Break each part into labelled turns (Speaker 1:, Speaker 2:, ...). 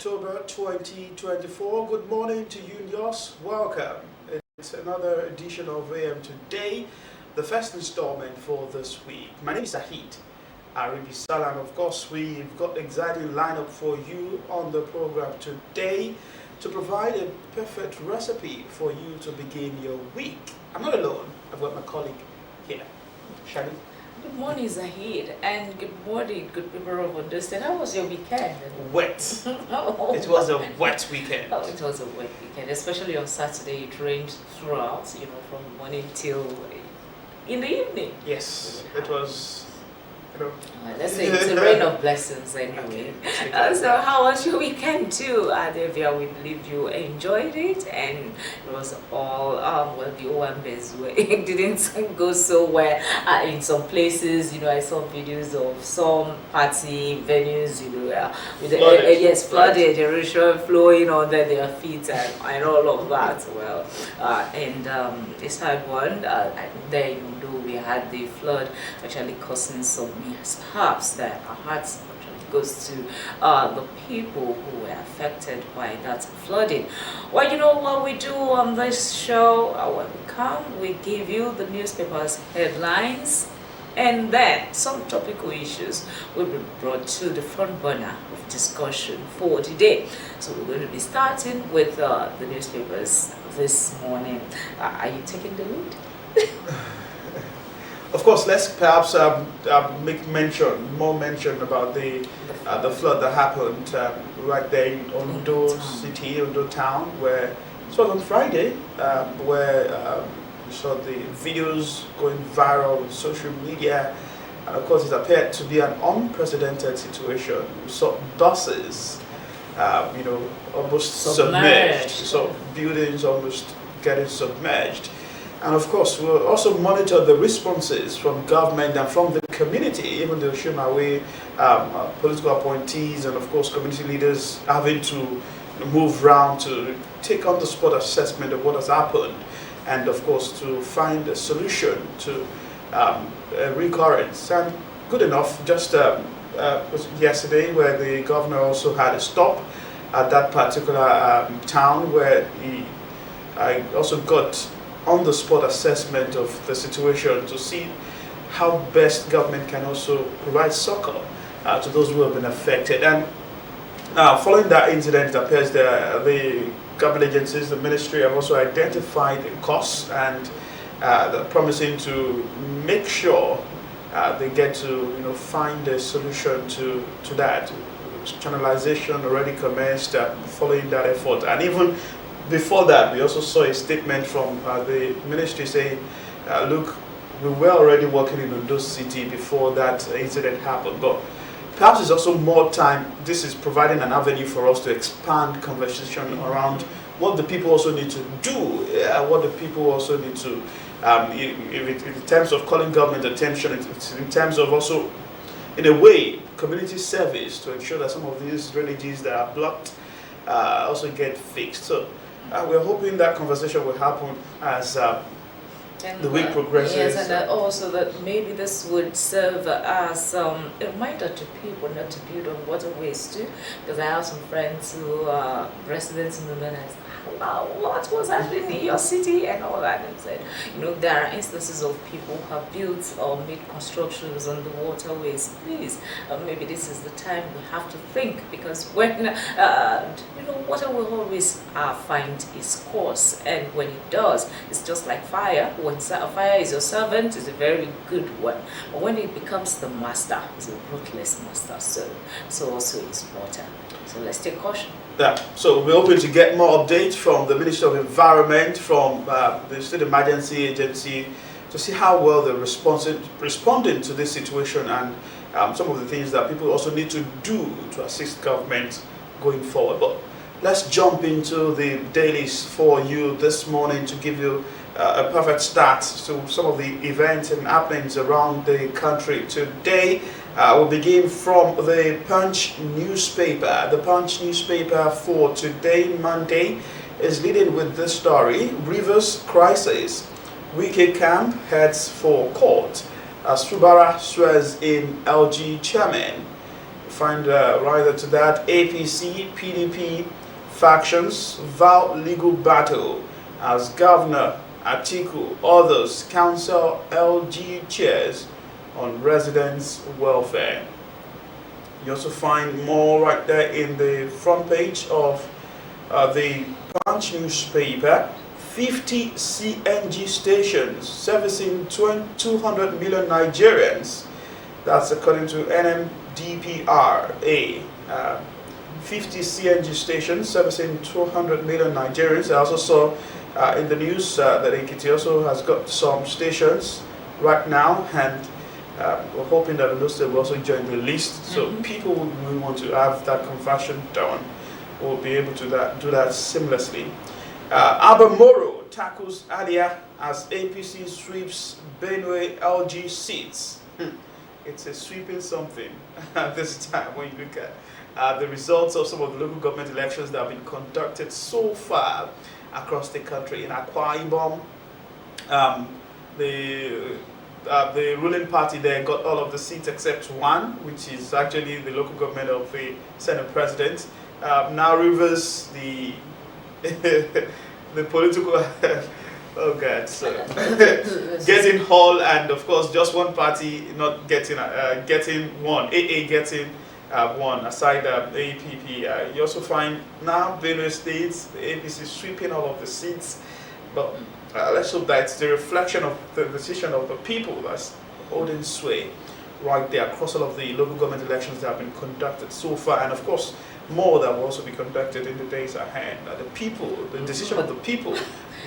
Speaker 1: October 2024. Good morning to you and yours. Welcome. It's another edition of AM Today, the first installment for this week. My name is Zahid Aribi Salam. Of course, we've got an exciting lineup for you on the program today to provide a perfect recipe for you to begin your week. I'm not alone. I've got my colleague here, Shani.
Speaker 2: Good morning, Zahid, and good morning, good people of Ondo State. How was your weekend?
Speaker 1: Wet.
Speaker 2: Oh,
Speaker 1: It was a wet weekend.
Speaker 2: Oh, it was a wet weekend, especially on Saturday. It rained throughout, from morning till in the evening.
Speaker 1: Yes, it was.
Speaker 2: Let's say it's a rain of blessings anyway. So how was your weekend too, Adevia? We believe you enjoyed it, and it was all the OMBs it didn't go so well in some places. I saw videos of some party venues, with the flooded, erosion flowing under their feet and all of that. Well, this hard one. There, we had the flood actually causing some mishaps that our hearts actually goes to the people who were affected by that flooding. Well, what we do on this show, when we come, we give you the newspaper's headlines, and then some topical issues will be brought to the front burner of discussion for today. So we're going to be starting with the newspapers this morning. Are you taking the lead?
Speaker 1: Of course, let's perhaps make more mention about the flood that happened right there in Ondo City, Ondo Town, where it was on Friday, where we saw the videos going viral on social media, and of course it appeared to be an unprecedented situation. We saw buses, almost submerged. We saw buildings almost getting submerged. And of course, we'll also monitor the responses from government and from the community, even the Oshimawe political appointees and of course community leaders having to move around to take on the spot assessment of what has happened, and of course to find a solution to recurrence. And good enough, just was yesterday where the governor also had a stop at that particular town where I also got on-the-spot assessment of the situation to see how best government can also provide succor to those who have been affected. And following that incident, it appears the government agencies, the ministry, have also identified the costs, and they're promising to make sure they get to find a solution to that. Channelization already commenced following that effort, and even before that, we also saw a statement from the ministry saying, look, we were already working in Ondo City before that incident happened, but perhaps it's also more time. This is providing an avenue for us to expand conversation around what the people also need to do, what the people also need to, in terms of calling government attention, it's in terms of also, in a way, community service to ensure that some of these drainages that are blocked also get fixed. So we're hoping that conversation will happen as the week progresses.
Speaker 2: Yes, and also that maybe this would serve as a reminder to people not to build on waterways too. Because I have some friends who are residents in the Minas. What was happening in your city and all that, and said, there are instances of people who have built or made constructions on the waterways. Please, maybe this is the time we have to think, because when water will always find its course, and when it does, it's just like fire. When fire is your servant, it's a very good one, but when it becomes the master, it's a ruthless master. So also is water. So let's take caution.
Speaker 1: Yeah, so we're hoping to get more updates from the Ministry of Environment, from the State Emergency Agency, to see how well they're responding to this situation, and some of the things that people also need to do to assist government going forward. But let's jump into the dailies for you this morning to give you a perfect start to some of the events and happenings around the country today. We'll begin from the Punch newspaper. The Punch newspaper for today, Monday, is leading with this story: Rivers crisis. Wike camp heads for court as Fubara swears in LG chairman. find rather to that APC, PDP factions vow legal battle as Governor Atiku others council LG chairs on residents' welfare. You also find more right there in the front page of the Punch newspaper. 50 CNG stations servicing 200 million Nigerians. That's according to NMDPRA. 50 CNG stations servicing 200 million Nigerians. I also saw in the news that Ekiti also has got some stations right now, and we're hoping that Ondo State will also join the list. So people who want to have that conversion done will be able to do that seamlessly. Abamoro tackles Adia as APC sweeps Benue LG seats. It's a sweeping something this time when you look at the results of some of the local government elections that have been conducted so far across the country. In Akwa Ibom, the ruling party there got all of the seats except one, which is actually the local government of the Senate President. Now Rivers, the the political oh god, so getting Hall, and of course just one party not getting one, AA getting one aside APP. You also find now Benue State, the APC sweeping all of the seats, but let's hope that it's the reflection of the decision of the people that's holding sway right there across all of the local government elections that have been conducted so far, and of course more that will also be conducted in the days ahead. The people, the decision of the people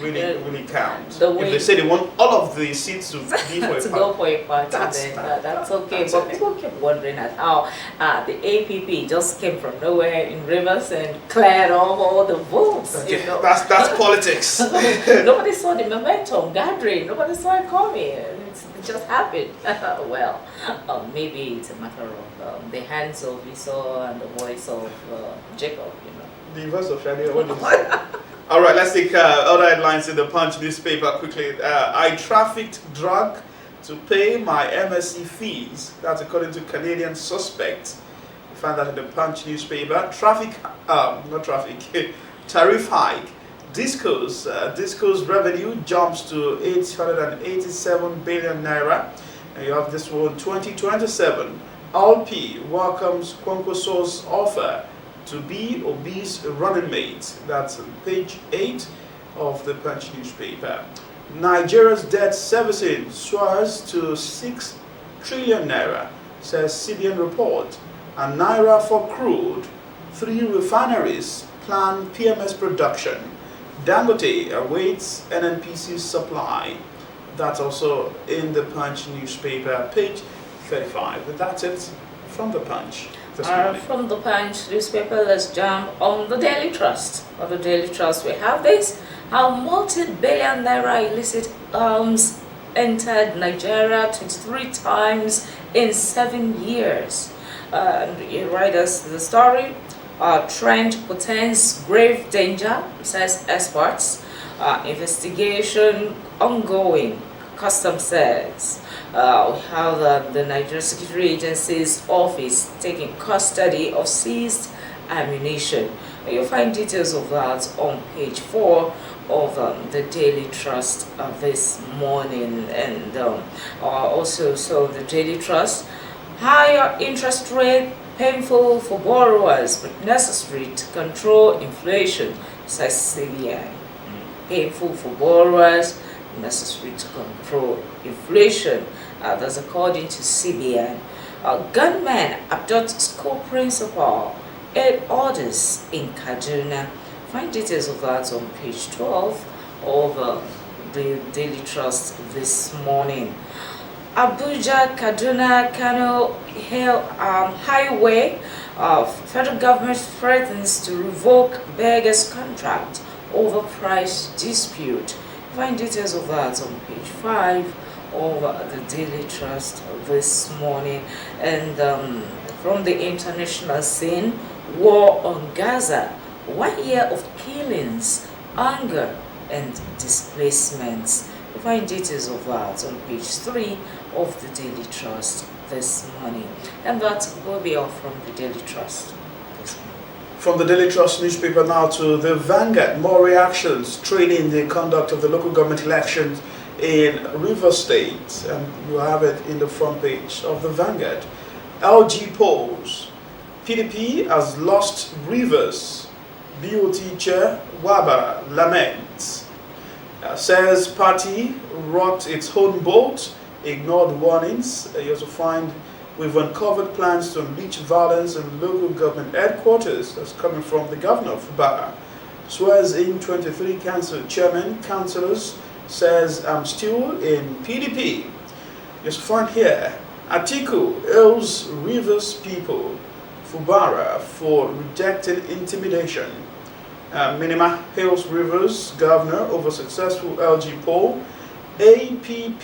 Speaker 1: really counts. If they say they want all of the seats to be for
Speaker 2: to go for a party, that's okay. But people keep wondering at how the APP just came from nowhere in Rivers and cleared all the votes.
Speaker 1: Okay.
Speaker 2: You know?
Speaker 1: That's politics.
Speaker 2: Nobody saw the momentum gathering. Nobody saw it coming. It just happened. Well, maybe it's a matter of the hands of Esau and the voice of Jacob. You know.
Speaker 1: The voice of Shadia. All right, let's take other headlines in the Punch newspaper quickly. I trafficked drug to pay my MSc fees. That's according to Canadian suspect. You find that in the Punch newspaper. Tariff hike. Disco's revenue jumps to 887 billion naira. And you have this one, 2027. Alpi welcomes Kwankoso's offer to be obese running mate. That's on page 8 of the Punch newspaper. Nigeria's debt servicing soars to 6 trillion naira, says CBN report. And naira for crude. 3 refineries plan PMS production. Dangote awaits NNPC's supply. That's also in the Punch newspaper, page 35. But that's it from the Punch.
Speaker 2: From the Punch newspaper, let's jump on the Daily Trust. On the Daily Trust, we have this: how multi-billion naira illicit arms entered Nigeria 23 times in 7 years. You write us the story. Trend portends grave danger, says experts. Investigation ongoing, Customs says. We have the Nigerian Security Agency's office taking custody of seized ammunition. You'll find details of that on page 4 of the Daily Trust this morning. And also, so the Daily Trust, higher interest rate, painful for borrowers but necessary to control inflation, says CBN. Painful for borrowers, necessary to control inflation. That's according to CBN. Gunmen abduct school principal, 8 orders in Kaduna. Find details of that on page 12 of the Daily Trust this morning. Abuja, Kaduna, Kano Highway, federal government threatens to revoke beggars' contract over price dispute. Find details of that on page 5 of the Daily Trust this morning. And from the international scene, war on Gaza, 1 year of killings, anger and displacements. Find details of that on page 3 of the Daily Trust this morning. And that will be all from the Daily Trust this morning.
Speaker 1: From the Daily Trust newspaper now to the Vanguard. More reactions trailing the conduct of the local government elections in Rivers State. And you have it in the front page of the Vanguard. LG polls. PDP has lost Rivers. BOT chair Wabara laments. Says party rocked its own boat, ignored warnings. You also find we've uncovered plans to unleash violence in local government headquarters. That's coming from the governor of Fubara. Swears in 23 council chairman, councillors, says I'm still in PDP. You also find here, Atiku hails Rivers people, Fubara for rejecting intimidation. Minima hails Rivers governor over successful LG poll. APP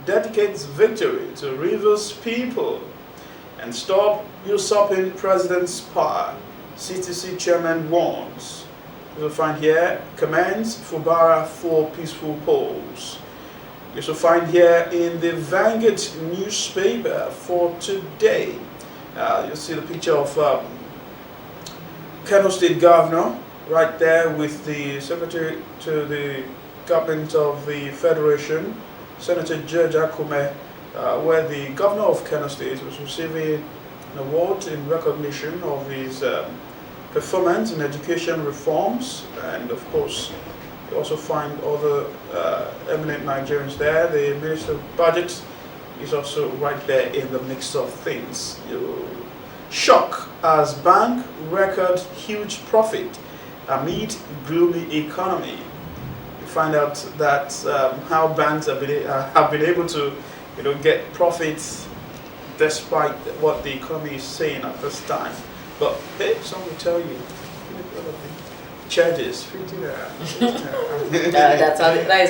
Speaker 1: dedicates victory to Rivers people. And stop usurping president's power. CTC chairman warns. You'll find here, commends Fubara for peaceful polls. You also find here in the Vanguard newspaper for today, you'll see the picture of Kano State Governor right there with the Secretary to the Government of the Federation, Senator George Akume, where the Governor of Kano State was receiving an award in recognition of his performance in education reforms. And of course, you also find other eminent Nigerians there. The Minister of Budget is also right there in the mix of things. Shock as bank record huge profit amid gloomy economy. You find out that how banks have been able to, get profits despite what the economy is saying at this time. But hey, some will tell you, charges 50 naira.
Speaker 2: That's how it's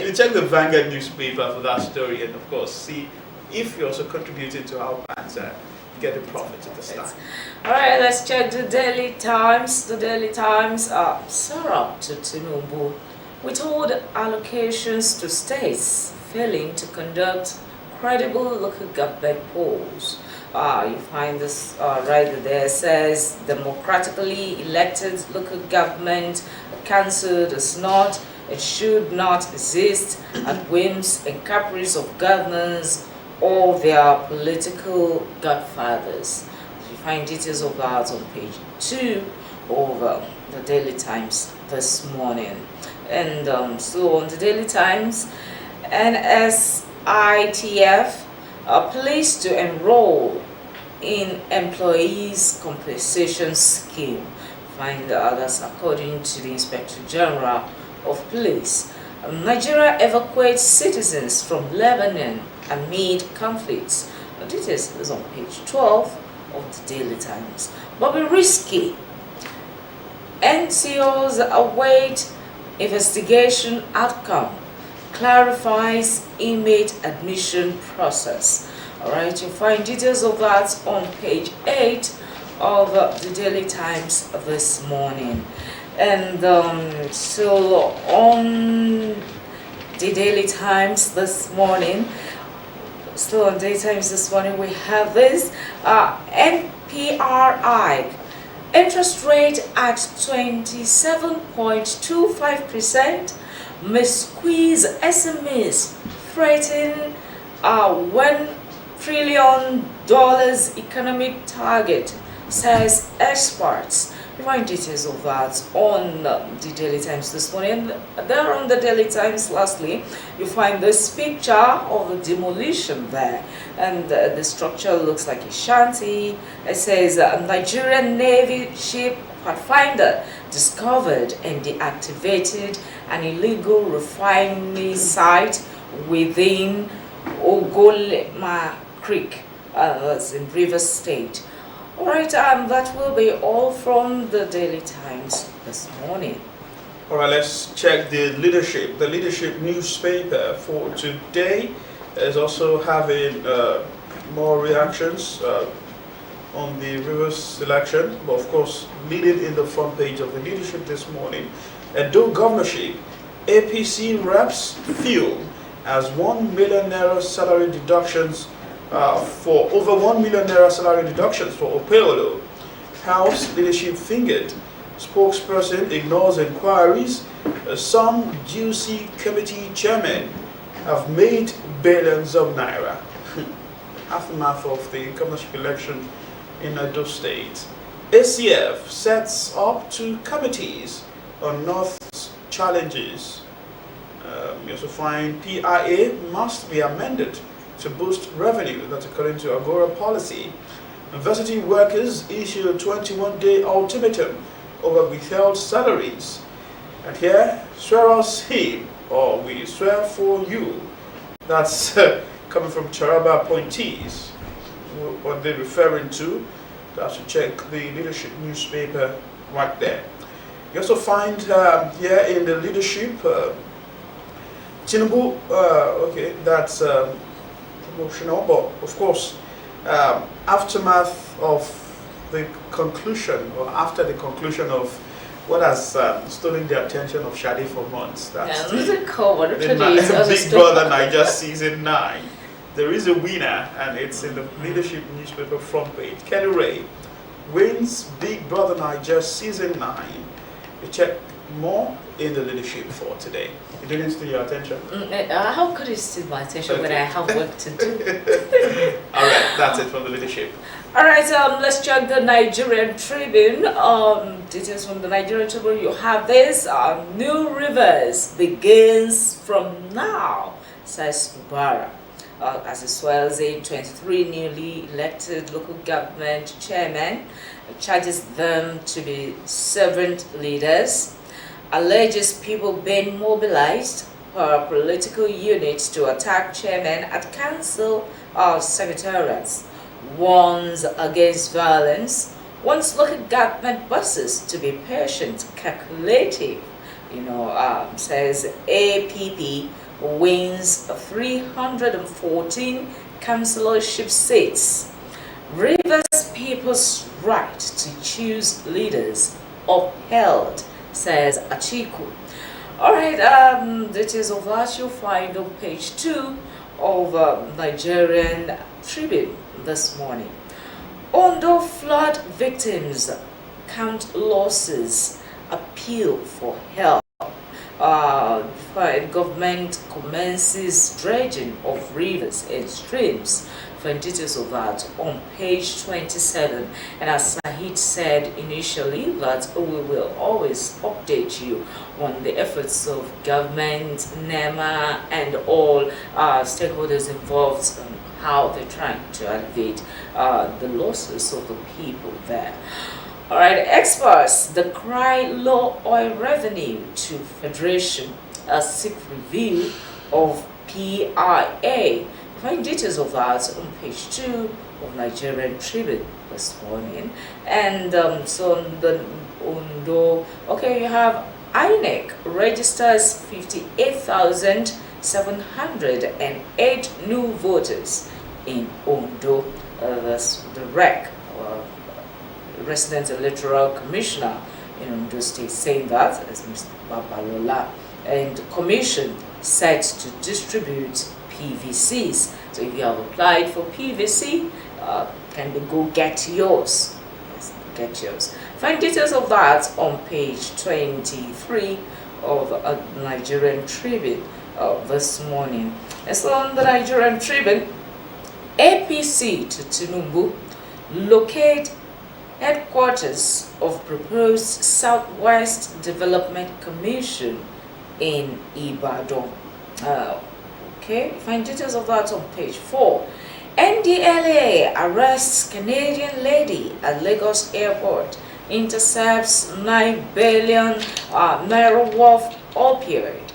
Speaker 1: you check the Vanguard newspaper for that story, and of course see if you're also contributing to how banks get the profits at this time.
Speaker 2: All right, let's check the Daily Times. The Daily Times Sarah to Tinubu withhold allocations to states failing to conduct credible local government polls. You find this right there. It says democratically elected local government council does not, it should not exist at whims and caprice of governors or their political godfathers. You find details of that on page 2 of the Daily Times this morning. And so on the Daily Times, NSITF are pleased to enroll in employees compensation scheme. Find that's according to the Inspector General of Police. Nigeria evacuates citizens from Lebanon amid conflicts. The details is on page 12 of the Daily Times. Bobby Risky. NCOs await investigation outcome. Clarifies inmate admission process. Alright, you'll find details of that on page 8 of the Daily Times this morning. And so on the Daily Times this morning, still on Daily Times this morning, we have this NPRI interest rate at 27.25%. may squeeze SMEs, threaten $1 trillion economic target, says experts. You find details of that on the Daily Times this morning. There on the Daily Times, lastly, you find this picture of a demolition there. And the structure looks like a shanty. It says Nigerian Navy ship Pathfinder discovered and deactivated an illegal refinery site within Ogolema Creek, that's in Rivers State. Alright, that will be all from the Daily Times this morning.
Speaker 1: Alright, let's check the leadership. The leadership newspaper for today is also having more reactions on the Rivers election, but of course leading in the front page of the leadership this morning. Edo governorship, APC reps fuel as 1 million naira salary deductions for over 1 million naira salary reductions for Opeolo. House leadership fingered. Spokesperson ignores inquiries. Some juicy committee chairmen have made billions of naira. Aftermath of the governorship election in Edo State. ACF sets up 2 committees on North's challenges. You also find PIA must be amended to boost revenue. That's according to Agora policy. University workers issue a 21-day ultimatum over withheld salaries. And here, swear us him or we swear for you. That's coming from Charaba appointees. What they're referring to, that's to check the leadership newspaper right there. You also find here in the leadership, Tinubu, okay, that's promotional, but of course, aftermath of the conclusion, or after the conclusion of what has stolen the attention of Shadi for months. That's
Speaker 2: Big
Speaker 1: Big Brother Niger Season 9. There is a winner, and it's in the leadership newspaper front page. Kenny Ray wins Big Brother Niger Season 9. You check more in the leadership for today. It didn't steal your attention?
Speaker 2: How could it steal my attention when I have work to do?
Speaker 1: Alright, that's it from the leadership.
Speaker 2: Alright, let's check the Nigerian Tribune. Details from the Nigerian Tribune. You have this. New Rivers begins from now, says Mubarak. As it swells in, 23 newly elected local government chairmen, charges them to be servant leaders, alleges people being mobilized per political units to attack chairmen at council secretariats, warns against violence, wants local government bosses to be patient, calculative, says APP wins 314 councillorship seats. Rivers people's right to choose leaders upheld, says Atiku. Alright, details of that you'll find on page 2 of Nigerian Tribune this morning. Ondo flood victims count losses, appeal for help. Government commences dredging of rivers and streams. Find details of that on page 27. And as Sahid said initially, that we will always update you on the efforts of government, NEMA, and all stakeholders involved and how they're trying to alleviate the losses of the people there. Alright, experts, the cry low oil revenue to Federation, a seek review of PIA. Find details of that on page 2 of Nigerian Tribune this morning. And so on the Ondo, okay, you have INEC registers 58,708 new voters in Ondo. That's the REC. Resident Electoral Commissioner in Ondo State saying that, as Mr. Babalola, and Commission set to distribute PVCs. So if you have applied for PVC, can you go get yours? Yes, get yours. Find details of that on page 23 of Nigerian Tribune this morning. And so on the Nigerian Tribune, APC to Tinubu locate headquarters of proposed Southwest Development Commission in Ibadan. Okay, find details of that on page 4. NDLA arrests Canadian lady at Lagos Airport, intercepts 9 billion naira worth opioid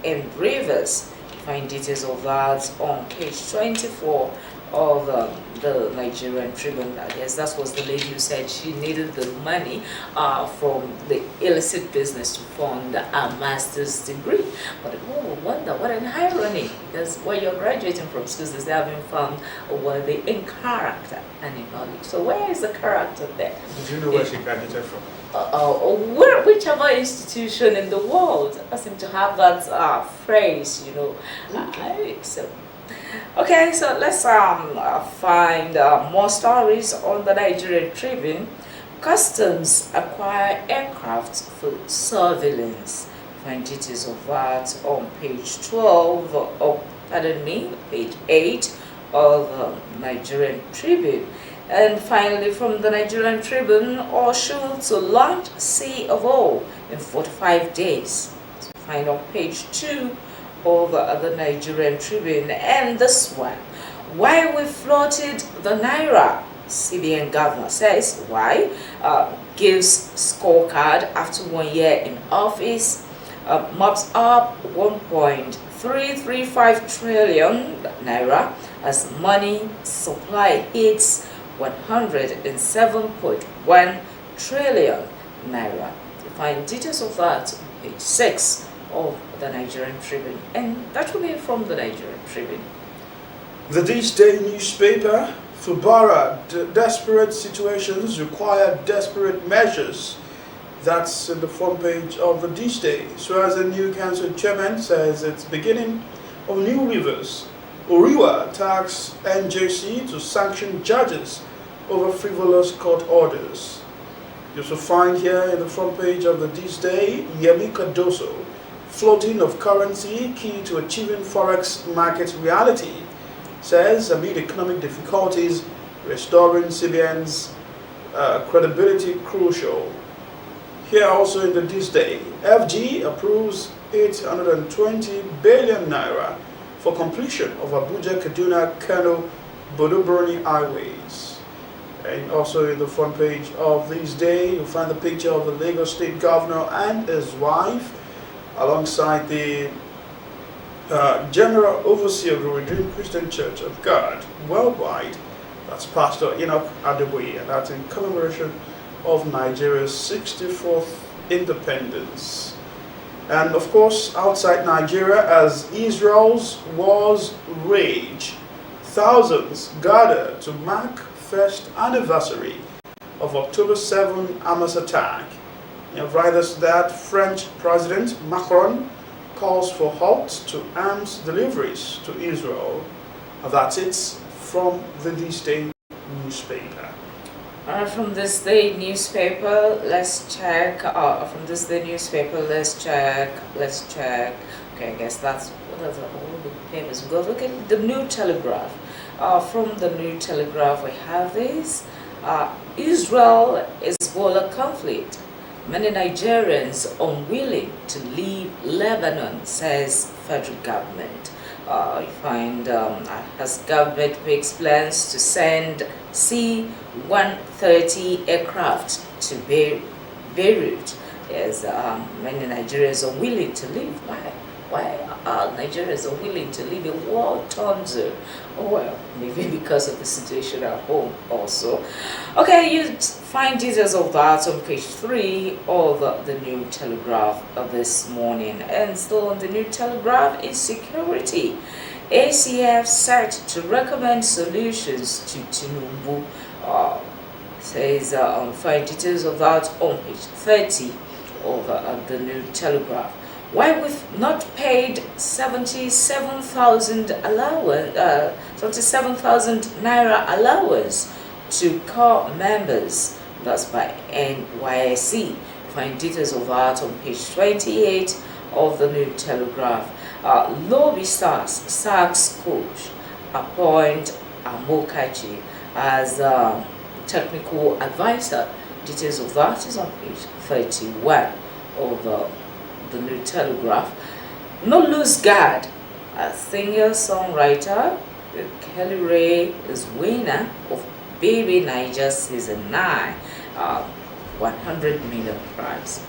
Speaker 2: in Rivers. Find details of that on page 24 of the Nigerian Tribune. I guess that was the lady who said she needed the money from the illicit business to fund a master's degree. But oh, wonder, what an irony, because when you're graduating from schools, they haven't found worthy in character and in knowledge. So where is the character there?
Speaker 1: Did you know where she graduated from?
Speaker 2: Whichever institution in the world seem to have that phrase, so Okay, so let's find more stories on the Nigerian Tribune. Customs acquire aircraft for surveillance. Find details of that on page 12, page 8 of Nigerian Tribune. And finally, from the Nigerian Tribune, Osrc to launch Sea of O in 45 days. So find on page 2 of the Nigerian Tribune. And this one, why we floated the Naira? CBN governor says why, gives scorecard after 1 year in office, mops up 1.335 trillion naira as money supply hits 107.1 trillion naira. You find details of that on page 6 of the Nigerian Tribune, and that will be from the Nigerian Tribune.
Speaker 1: The This Day newspaper, Fubara, desperate situations require desperate measures. That's in the front page of the This Day. So as the new council chairman says, it's beginning of new rivers. Oriwa tax NJC to sanction judges over frivolous court orders. You shall find here in the front page of the This Day, Yemi Cardoso, floating of currency key to achieving forex market reality, says amid economic difficulties, restoring CBN's credibility crucial. Here also in the This Day, FG approves 820 billion naira for completion of Abuja, Kaduna, Kano, Bodo-Borno highways. And also in the front page of This Day, you'll find the picture of the Lagos State Governor and his wife, alongside the General Overseer of the Redeemed Christian Church of God Worldwide. That's Pastor Enoch Adeboye, and that's in commemoration of Nigeria's 64th independence. And of course, outside Nigeria, as Israel's wars rage, thousands gather to mark first anniversary of October 7 Hamas attack. You have right as that French President Macron calls for halt to arms deliveries to Israel. That's it from the This Day newspaper.
Speaker 2: From This Day newspaper, let's check. From This Day newspaper, let's check. Okay, I guess that's what are all the papers. We go look at the New Telegraph. From the New Telegraph, we have this: Israel-Hezbollah conflict. Many Nigerians unwilling to leave Lebanon, says federal government. You find as government makes plans to send C-130 aircraft to Beirut. Yes, many Nigerians are willing to leave. Why are Nigerians are willing to leave a war-torn zone? Oh, well, maybe because of the situation at home also. Okay, you find details of that on page 3 of the New Telegraph of this morning. And still on the New Telegraph is security. ACF set to recommend solutions to Tinubu. Says find details of that on page 30 of the New Telegraph. Why we've not paid 77,000 allowance, 77,000 naira allowance to core members. That's by NYSC. Find details of that on page 28 of the New Telegraph. Lobby Stars sacks coach, appoint Amokachi as technical advisor. Details of that is on page 31 of the New Telegraph. No Lose God, a singer-songwriter, Kelly Ray is winner of Baby Niger Season 9, 100 million prize.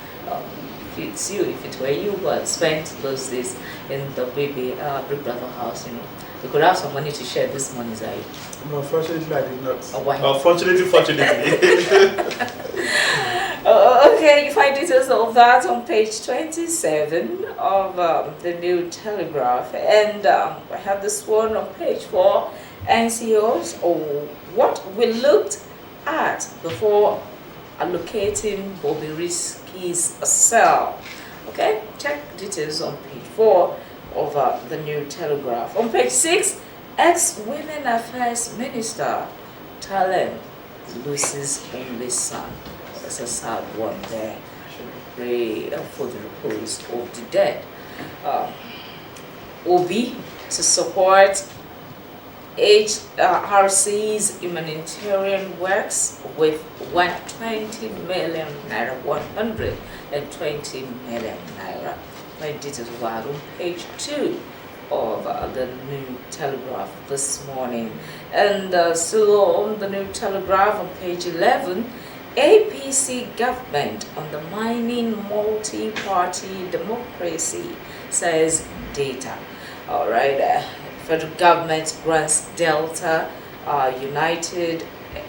Speaker 2: If it's you, if it were you who had spent those days in the Big Brother house, you could have some money to share this money, Zai.
Speaker 1: No, unfortunately, I did not.
Speaker 2: Oh, why?
Speaker 1: Fortunately.
Speaker 2: Okay, you find details of that on page 27 of the New Telegraph. And I have this one on page 4, NCOs, or what we looked at before allocating Bobrisky's cell. Okay, check details on page 4 of the New Telegraph. On page 6, Ex-Women Affairs Minister Talent loses only son. That's a sad one there. Pray for the repose of the dead. Obi to support HRC's humanitarian works with 120 million naira, 120 million naira. My details were on page 2 of the New Telegraph this morning. And still on the New Telegraph on page 11, APC government undermining multi-party democracy, says data. All right, federal government grants Delta United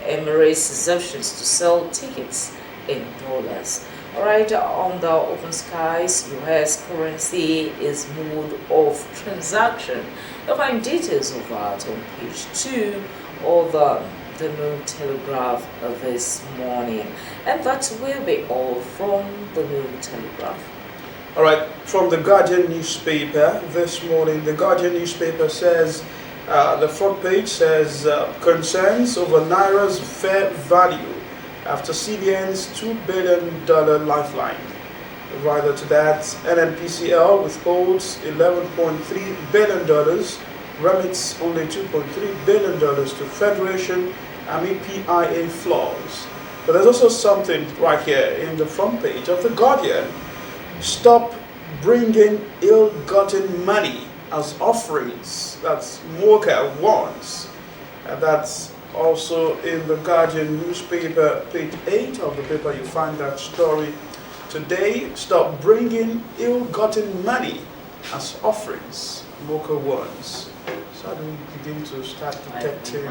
Speaker 2: Emirates exemptions to sell tickets in dollars. All right, on the open skies, U.S. currency is mode of transaction. You'll find details of that on page 2 of the New Telegraph this morning. And that will be all from the New Telegraph.
Speaker 1: All right, from the Guardian newspaper this morning, the Guardian newspaper says, the front page says, concerns over Naira's fair value after CBN's $2 billion lifeline. Rather to that, NNPCL withholds $11.3 billion, remits only $2.3 billion to Federation amid PIA flaws. But there's also something right here in the front page of the Guardian. Stop bringing ill-gotten money as offerings. That's Mocha wants. And that's also in the Guardian newspaper, page 8 of the paper. You find that story today. Stop bringing ill-gotten money as offerings. Mocha wants. So how do we begin to start detecting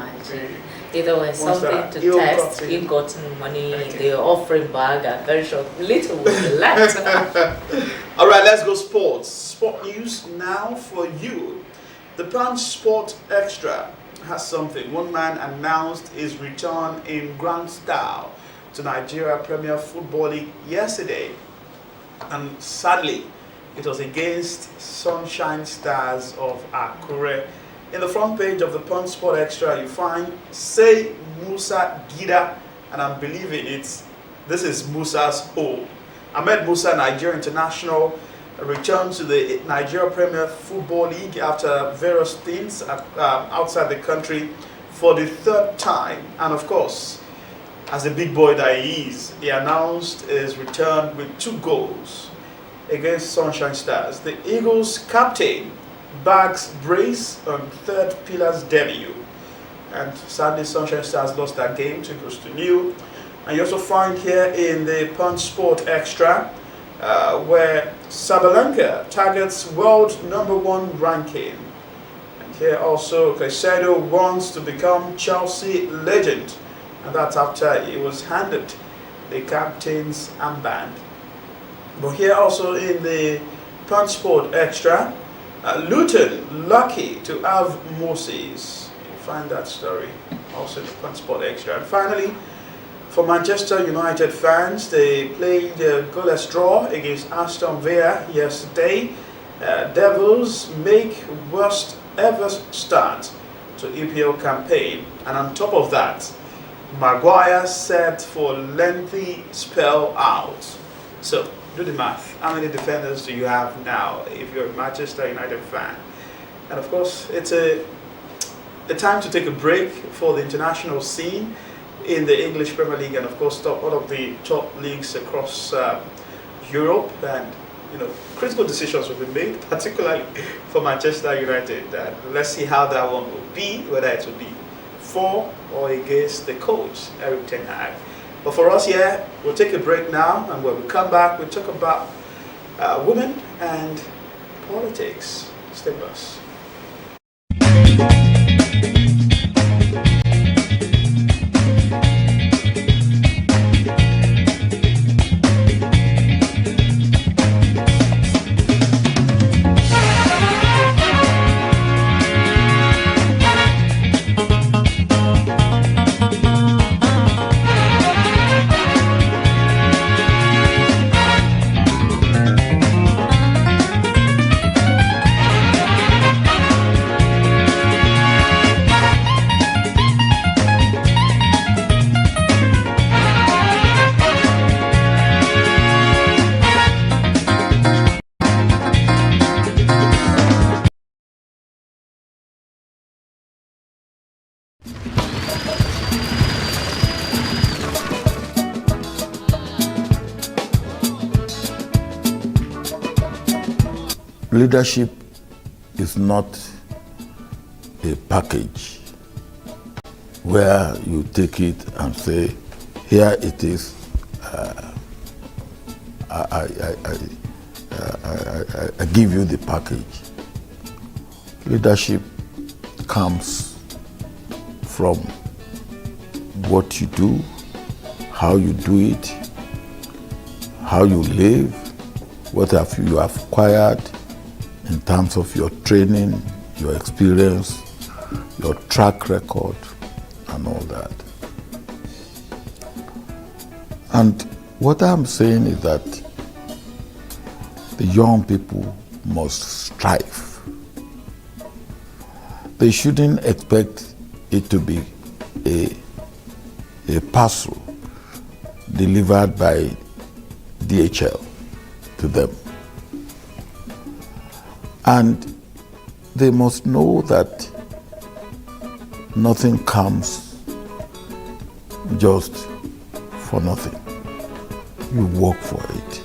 Speaker 2: either way something to test ill-gotten money, the offering bag, and very short, little will be left.
Speaker 1: All right, let's go sports. Sport news now for you. The Pan Sport Extra has something. One man announced his return in grand style to Nigeria Premier Football League yesterday, and sadly, it was against Sunshine Stars of Akure. In the front page of the Pan Sport Extra, you find Say Musa Gida, and I'm believing this is Musa's home. Ahmed Musa, Nigeria International, returned to the Nigeria Premier Football League after various stints outside the country for the third time. And of course, as a big boy that he is, he announced his return with 2 goals against Sunshine Stars. The Eagles captain bags brace on third pillar's debut. And sadly, Sunshine Stars lost that game 2-0. And you also find here in the Punch Sport Extra where Sabalenka targets world #1 ranking. And here also Caicedo wants to become Chelsea legend. And that's after he was handed the captain's armband. But here also in the Punch Sport Extra, Luton lucky to have Moses. You find that story also in the Punch Sport Extra. And finally, for Manchester United fans, they played a goalless draw against Aston Villa yesterday. Devils make worst ever start to EPL campaign, and on top of that, Maguire set for lengthy spell out. So do the math. How many defenders do you have now if you're a Manchester United fan? And of course, it's a time to take a break for the international scene in the English Premier League, and of course all of the top leagues across Europe. And critical decisions will be made, particularly for Manchester United. Let's see how that one will be, whether it will be for or against the coach, Eric Ten Hag. But for us here, we'll take a break now, and when we come back, we'll talk about women and politics. Stay with us.
Speaker 3: Leadership is not a package where you take it and say, here it is, I give you the package. Leadership comes from what you do, how you do it, how you live, what have you acquired in terms of your training, your experience, your track record, and all that. And what I'm saying is that the young people must strive. They shouldn't expect it to be a parcel delivered by DHL to them. And they must know that nothing comes just for nothing. You work for it.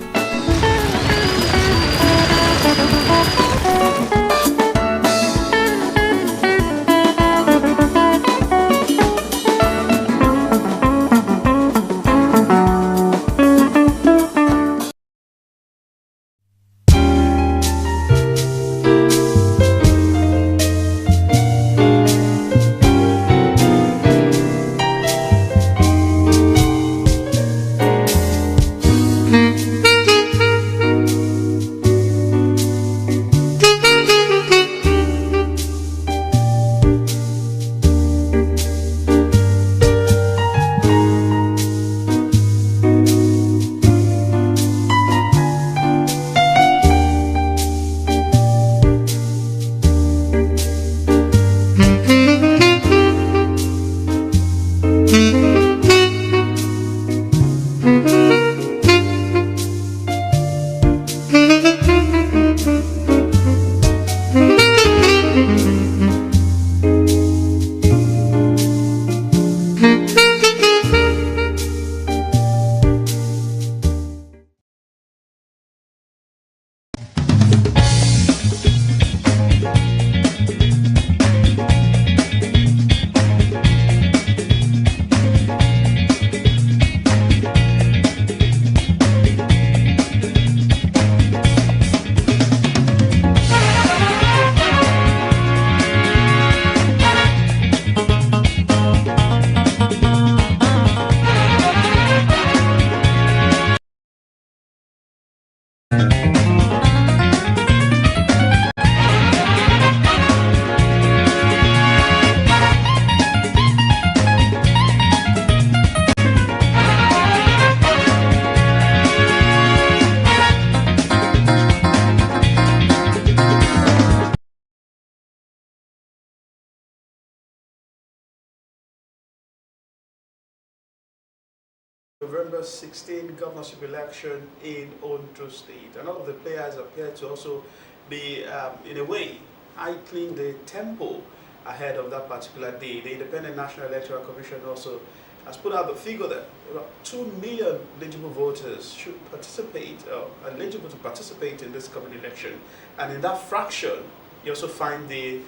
Speaker 1: November 16 governorship election in Ondo State. And all of the players appear to also be, in a way, heightening the tempo ahead of that particular day. The Independent National Electoral Commission also has put out the figure that about 2 million eligible voters should participate, are eligible to participate in this coming election. And in that fraction, you also find the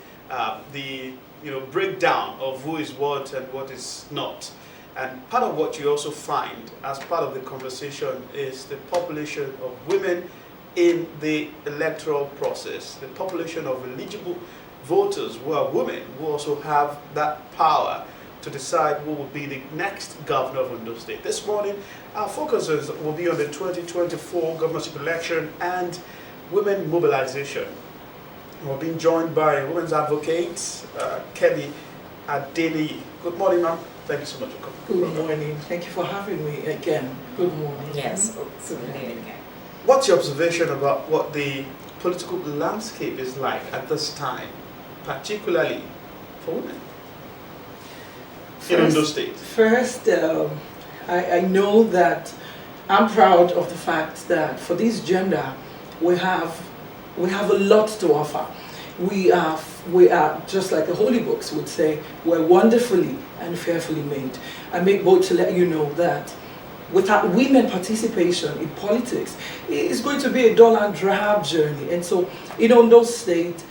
Speaker 1: breakdown of who is what and what is not. And part of what you also find as part of the conversation is the population of women in the electoral process, the population of eligible voters who are women, who also have that power to decide who will be the next governor of Ondo State. This morning, our focuses will be on the 2024 governorship election and women mobilization. We're being joined by women's advocate, Kelly Adeni. Good morning, ma'am. Thank you so much for coming.
Speaker 4: Good morning. Thank you for having me again. Good morning.
Speaker 2: Yes, absolutely.
Speaker 1: What's your observation about what the political landscape is like at this time, particularly for women in Ondo State?
Speaker 4: First, I know that I'm proud of the fact that for this gender, we have a lot to offer. We are just like the holy books would say, we're wonderfully and fearfully made. I make bold to let you know that without women participation in politics, it's going to be a dull and drab journey. And so in Ondo State,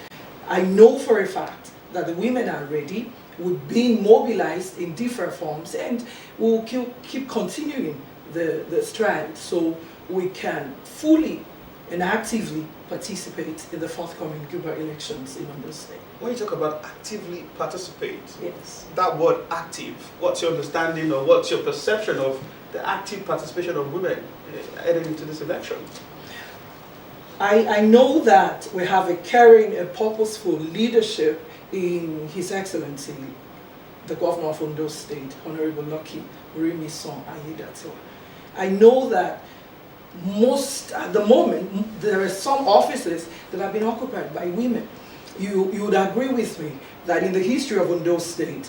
Speaker 4: I know for a fact that the women are ready, we're being mobilized in different forms, and we'll keep continuing the stride so we can fully and actively participate in the forthcoming Cuba elections in Ondo State.
Speaker 1: When you talk about actively participate,
Speaker 4: Yes.
Speaker 1: that word active, what's your understanding or what's your perception of the active participation of women heading into this election?
Speaker 4: I know that we have a caring and purposeful leadership in His Excellency, the Governor of Ondo State, Honorable Lucky Urimi-Son Ayedato. I know that at the moment, there are some offices that have been occupied by women. You would agree with me that in the history of Ondo State,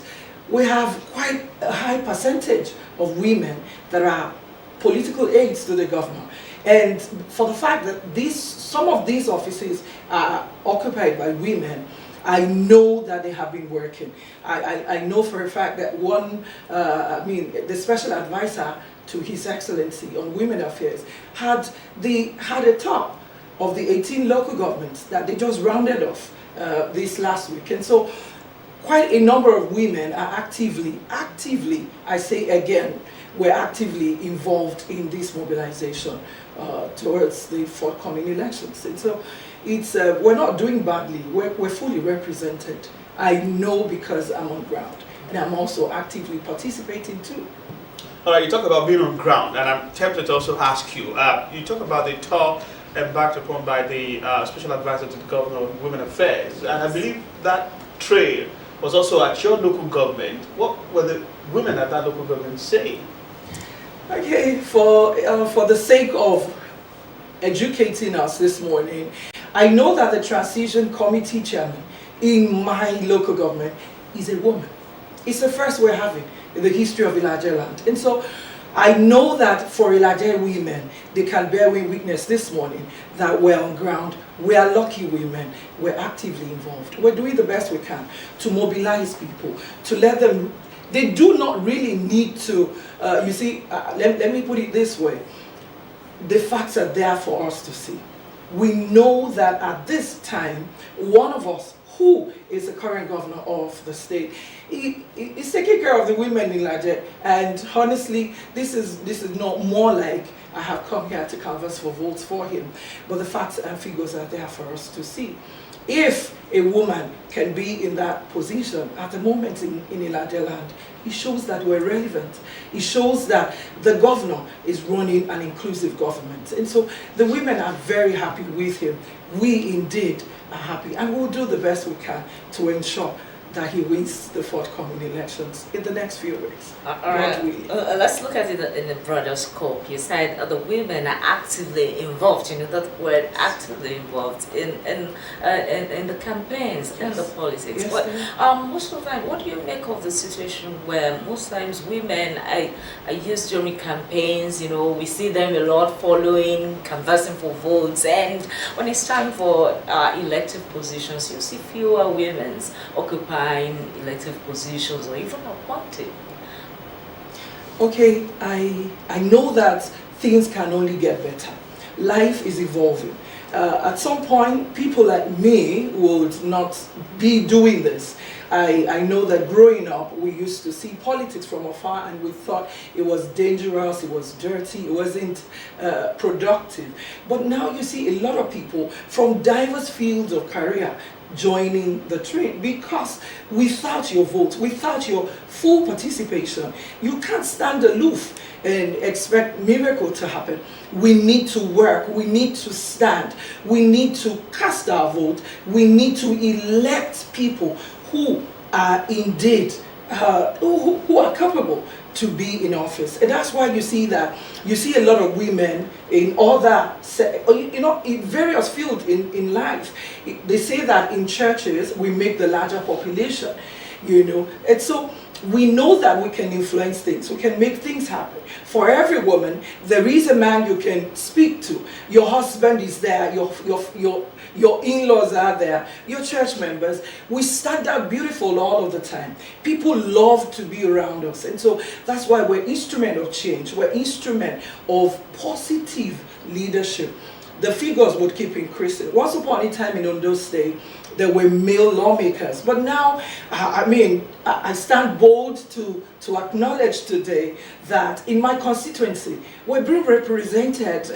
Speaker 4: we have quite a high percentage of women that are political aides to the governor. And for the fact that some of these offices are occupied by women, I know that they have been working. I know for a fact that the special advisor to His Excellency on Women Affairs had a top of the 18 local governments that they just rounded off this last week. And so quite a number of women are actively, I say again, we're actively involved in this mobilization towards the forthcoming elections. And so we're not doing badly, we're fully represented. I know because I'm on ground, and I'm also actively participating too.
Speaker 1: All right, you talk about being on ground, and I'm tempted to also ask you, you talk about the tour embarked upon by the Special Advisor to the Governor of Women Affairs, and I believe that trail was also at your local government. What were the women at that local government saying?
Speaker 4: Okay, for the sake of educating us this morning, I know that the transition committee chairman in my local government is a woman. It's the first we're having in the history of Ilaje land. And so I know that for Ilaje women, they can bear witness this morning that we're on ground, we are lucky women, we're actively involved. We're doing the best we can to mobilize people, to let them, they do not really need to, let me put it this way, the facts are there for us to see. We know that at this time, one of us who is the current governor of the state, he's taking care of the women in Ilaje, and honestly, this is not more like I have come here to canvass for votes for him, but the facts and figures are there for us to see. If a woman can be in that position at the moment in Ilaje land, it shows that we're relevant. It shows that the governor is running an inclusive government. And so the women are very happy with him. We indeed are happy, and we'll do the best we can to ensure that he wins the forthcoming elections in the next few weeks.
Speaker 2: All right. Let's look at it in the broader scope. You said the women are actively involved. You know that word, actively involved in the campaigns, in the politics.
Speaker 4: Yes,
Speaker 2: but most of the time, what do you make of the situation where most times women are used during campaigns? You know, we see them a lot following, canvassing for votes, and when it's time for elective positions, you see fewer women occupying elective positions or even appointed.
Speaker 4: Okay, I know that things can only get better. Life is evolving. At some point, people like me would not be doing this. I know that growing up, we used to see politics from afar and we thought it was dangerous, it was dirty, it wasn't productive. But now you see a lot of people from diverse fields of career joining the train, because without your vote, without your full participation, you can't stand aloof and expect miracle to happen. We need to work, we need to stand, we need to cast our vote, we need to elect people who are indeed who are capable to be in office. And that's why you see a lot of women in other, in various fields in life. They say that in churches we make the larger population, and so we know that we can influence things, we can make things happen. For every woman, there is a man you can speak to. Your husband is there, your in-laws are there, your church members. We stand out beautiful all of the time. People love to be around us. And so that's why we're instrument of change. We're instrument of positive leadership. The figures would keep increasing. Once upon a time in Ondo State, there were male lawmakers. But now, I stand bold to acknowledge today that in my constituency, we're being represented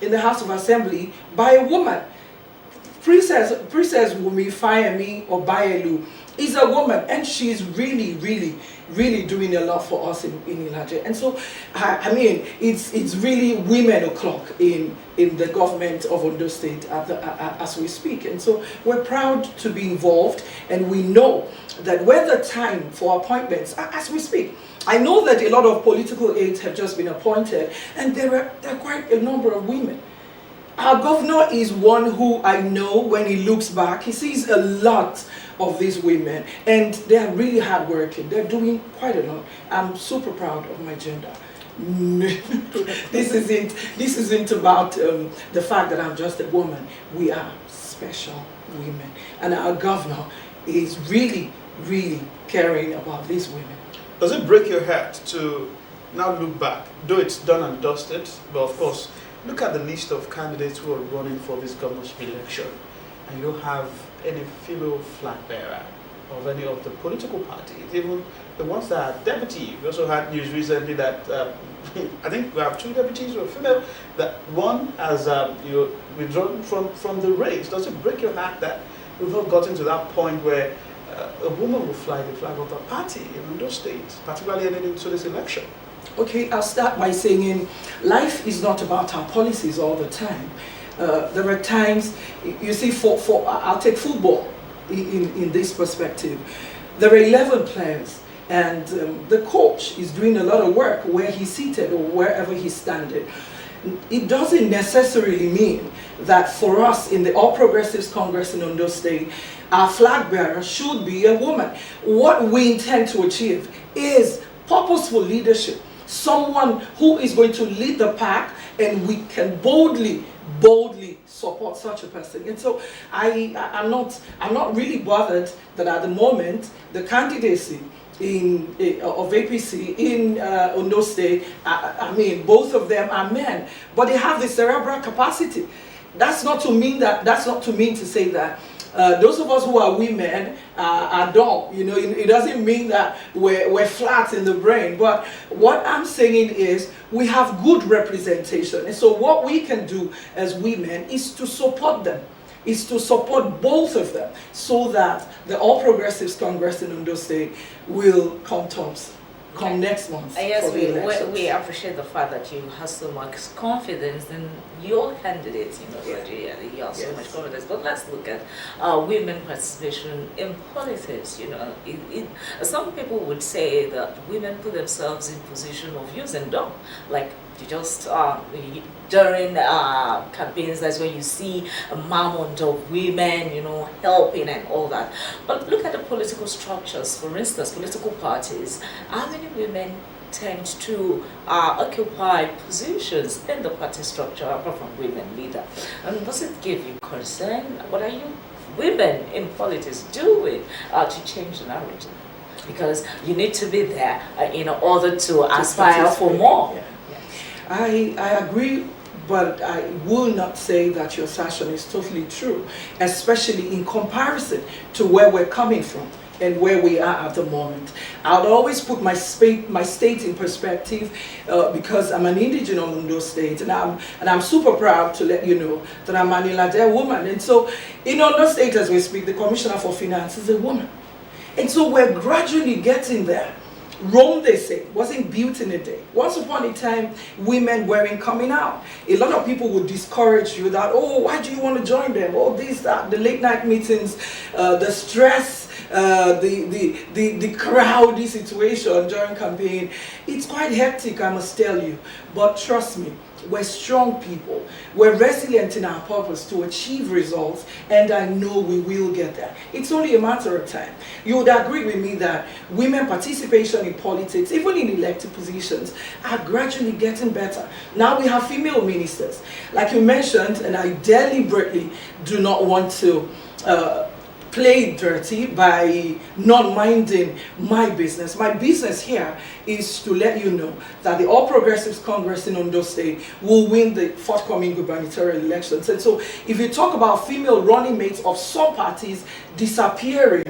Speaker 4: in the House of Assembly by a woman. Princess Wumi Fayemi Obayelu is a woman, and she's really doing a lot for us in Ilaje. And so, it's really women o'clock in the government of Ondo State as we speak. And so we're proud to be involved, and we know that when the time for appointments, as we speak, I know that a lot of political aides have just been appointed, and there are quite a number of women. Our governor is one who I know when he looks back, he sees a lot of these women, and they are really hardworking. They're doing quite a lot. I'm super proud of my gender. This isn't about the fact that I'm just a woman. We are special women, and our governor is really caring about these women.
Speaker 1: Does it break your heart to now look back, though it's done and dusted, but of course, look at the list of candidates who are running for this governorship election, and you don't have any female flag bearer of any of the political parties, even the ones that are deputy. We also had news recently that I think we have 2 deputies who are female, that one has withdrawn from the race. Does it break your heart that we've not gotten to that point where a woman will fly the flag of a party in Ondo State, particularly heading into this election?
Speaker 4: Okay, I'll start by saying life is not about our policies all the time. There are times, you see, I'll take football in this perspective. There are 11 players, and the coach is doing a lot of work where he's seated or wherever he's standing. It doesn't necessarily mean that for us in the All Progressives Congress in Ondo State, our flag bearer should be a woman. What we intend to achieve is purposeful leadership. Someone who is going to lead the pack, and we can boldly support such a person. And so I'm not really bothered that at the moment the candidacy of APC in Ondo State, both of them are men, but they have the cerebral capacity. That's not to mean to say that those of us who are women are dumb. It doesn't mean that we're flat in the brain. But what I'm saying is we have good representation. And so what we can do as women is to support them, is to support both of them, so that the All Progressives Congress in Ondo State will come next month.
Speaker 2: Yes, we appreciate the fact that you have so much confidence in your candidates. You have so much confidence. But let's look at women participation in politics. Some people would say that women put themselves in position of use and dumb, like you just during campaigns. That's when you see a mammoth of women, helping and all that. But look at the political structures. For instance, political parties. How many women tend to occupy positions in the party structure apart from women leader? And does it give you concern? What are you women in politics doing to change the narrative? Because you need to be there in order to aspire for more.
Speaker 4: Yeah. I agree, but I will not say that your assertion is totally true, especially in comparison to where we're coming from and where we are at the moment. I would always put my state in perspective because I'm an indigenous Ondo State, and I'm super proud to let you know that I'm an Ilaje woman. And so in Ondo State, as we speak, the Commissioner for Finance is a woman. And so we're gradually getting there. Rome, they say, wasn't built in a day. Once upon a time, women weren't coming out. A lot of people would discourage you that, oh, why do you want to join them? Oh, this, that, the late night meetings, the stress, the crowdy situation during campaign. It's quite hectic, I must tell you. But trust me, we're strong people. We're resilient in our purpose to achieve results, and I know we will get there. It's only a matter of time. You would agree with me that women participation in politics, even in elected positions, are gradually getting better. Now we have female ministers. Like you mentioned, and I deliberately do not want to play dirty by not minding my business. My business here is to let you know that the All Progressives Congress in Ondo State will win the forthcoming gubernatorial elections. And so if you talk about female running mates of some parties disappearing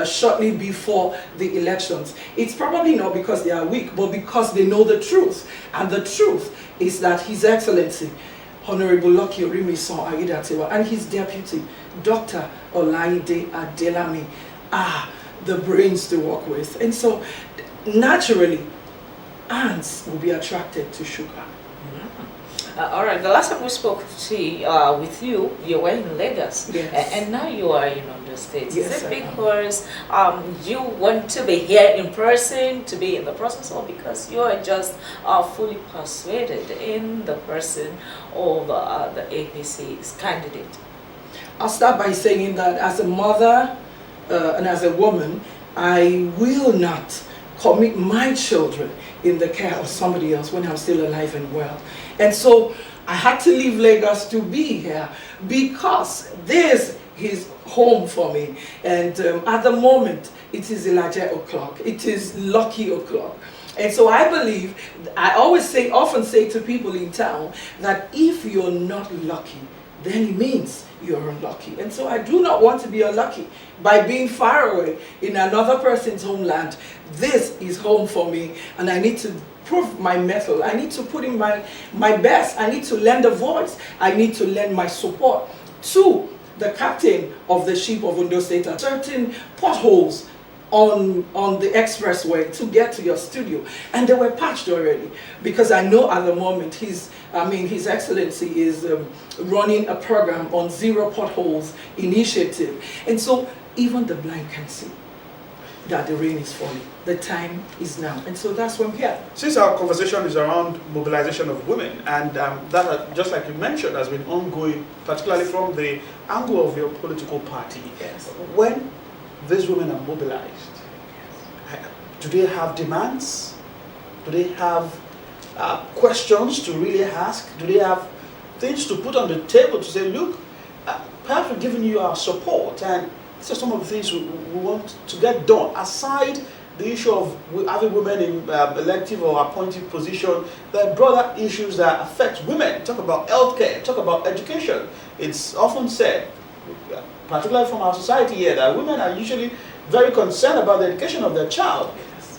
Speaker 4: shortly before the elections, it's probably not because they are weak, but because they know the truth. And the truth is that His Excellency Honorable Lucky Orimisan Aiyedatiwa and his deputy, Dr. Olaide Adelami, are the brains to work with. And so, naturally, ants will be attracted to sugar.
Speaker 2: All right, the last time we spoke with you, you were in Lagos.
Speaker 4: Yes.
Speaker 2: And now you are in Ondo State.
Speaker 4: Yes,
Speaker 2: Is it because you want to be here in person, to be in the process, or because you are just fully persuaded in the person of the APC's candidate?
Speaker 4: I'll start by saying that as a mother and as a woman, I will not commit my children in the care of somebody else when I'm still alive and well. And so I had to leave Lagos to be here because this is home for me. And at the moment, it is Elijah o'clock. It is Lucky o'clock. And so I believe, I often say to people in town that if you're not lucky, then it means you're unlucky. And so I do not want to be unlucky by being far away in another person's homeland. This is home for me, and I need to prove my mettle. I need to put in my best. I need to lend a voice. I need to lend my support to the captain of the ship of Ondo State. Certain potholes on the expressway to get to your studio, and they were patched already, because I know at the moment His Excellency is running a program on Zero Potholes initiative. And so even the blind can see that the rain is falling. The time is now. And so that's why I'm here.
Speaker 1: Since our conversation is around mobilization of women, and that, just like you mentioned, has been ongoing, particularly from the angle of your political party.
Speaker 4: Yes.
Speaker 1: When these women are mobilized, do they have demands? Do they have questions to really ask? Do they have things to put on the table to say, look, perhaps we're giving you our support, and these are some of the things we want to get done, aside the issue of having women in elective or appointed position. There are broader issues that affect women. Talk about healthcare, talk about education. It's often said, particularly from our society here, that women are usually very concerned about the education of their child.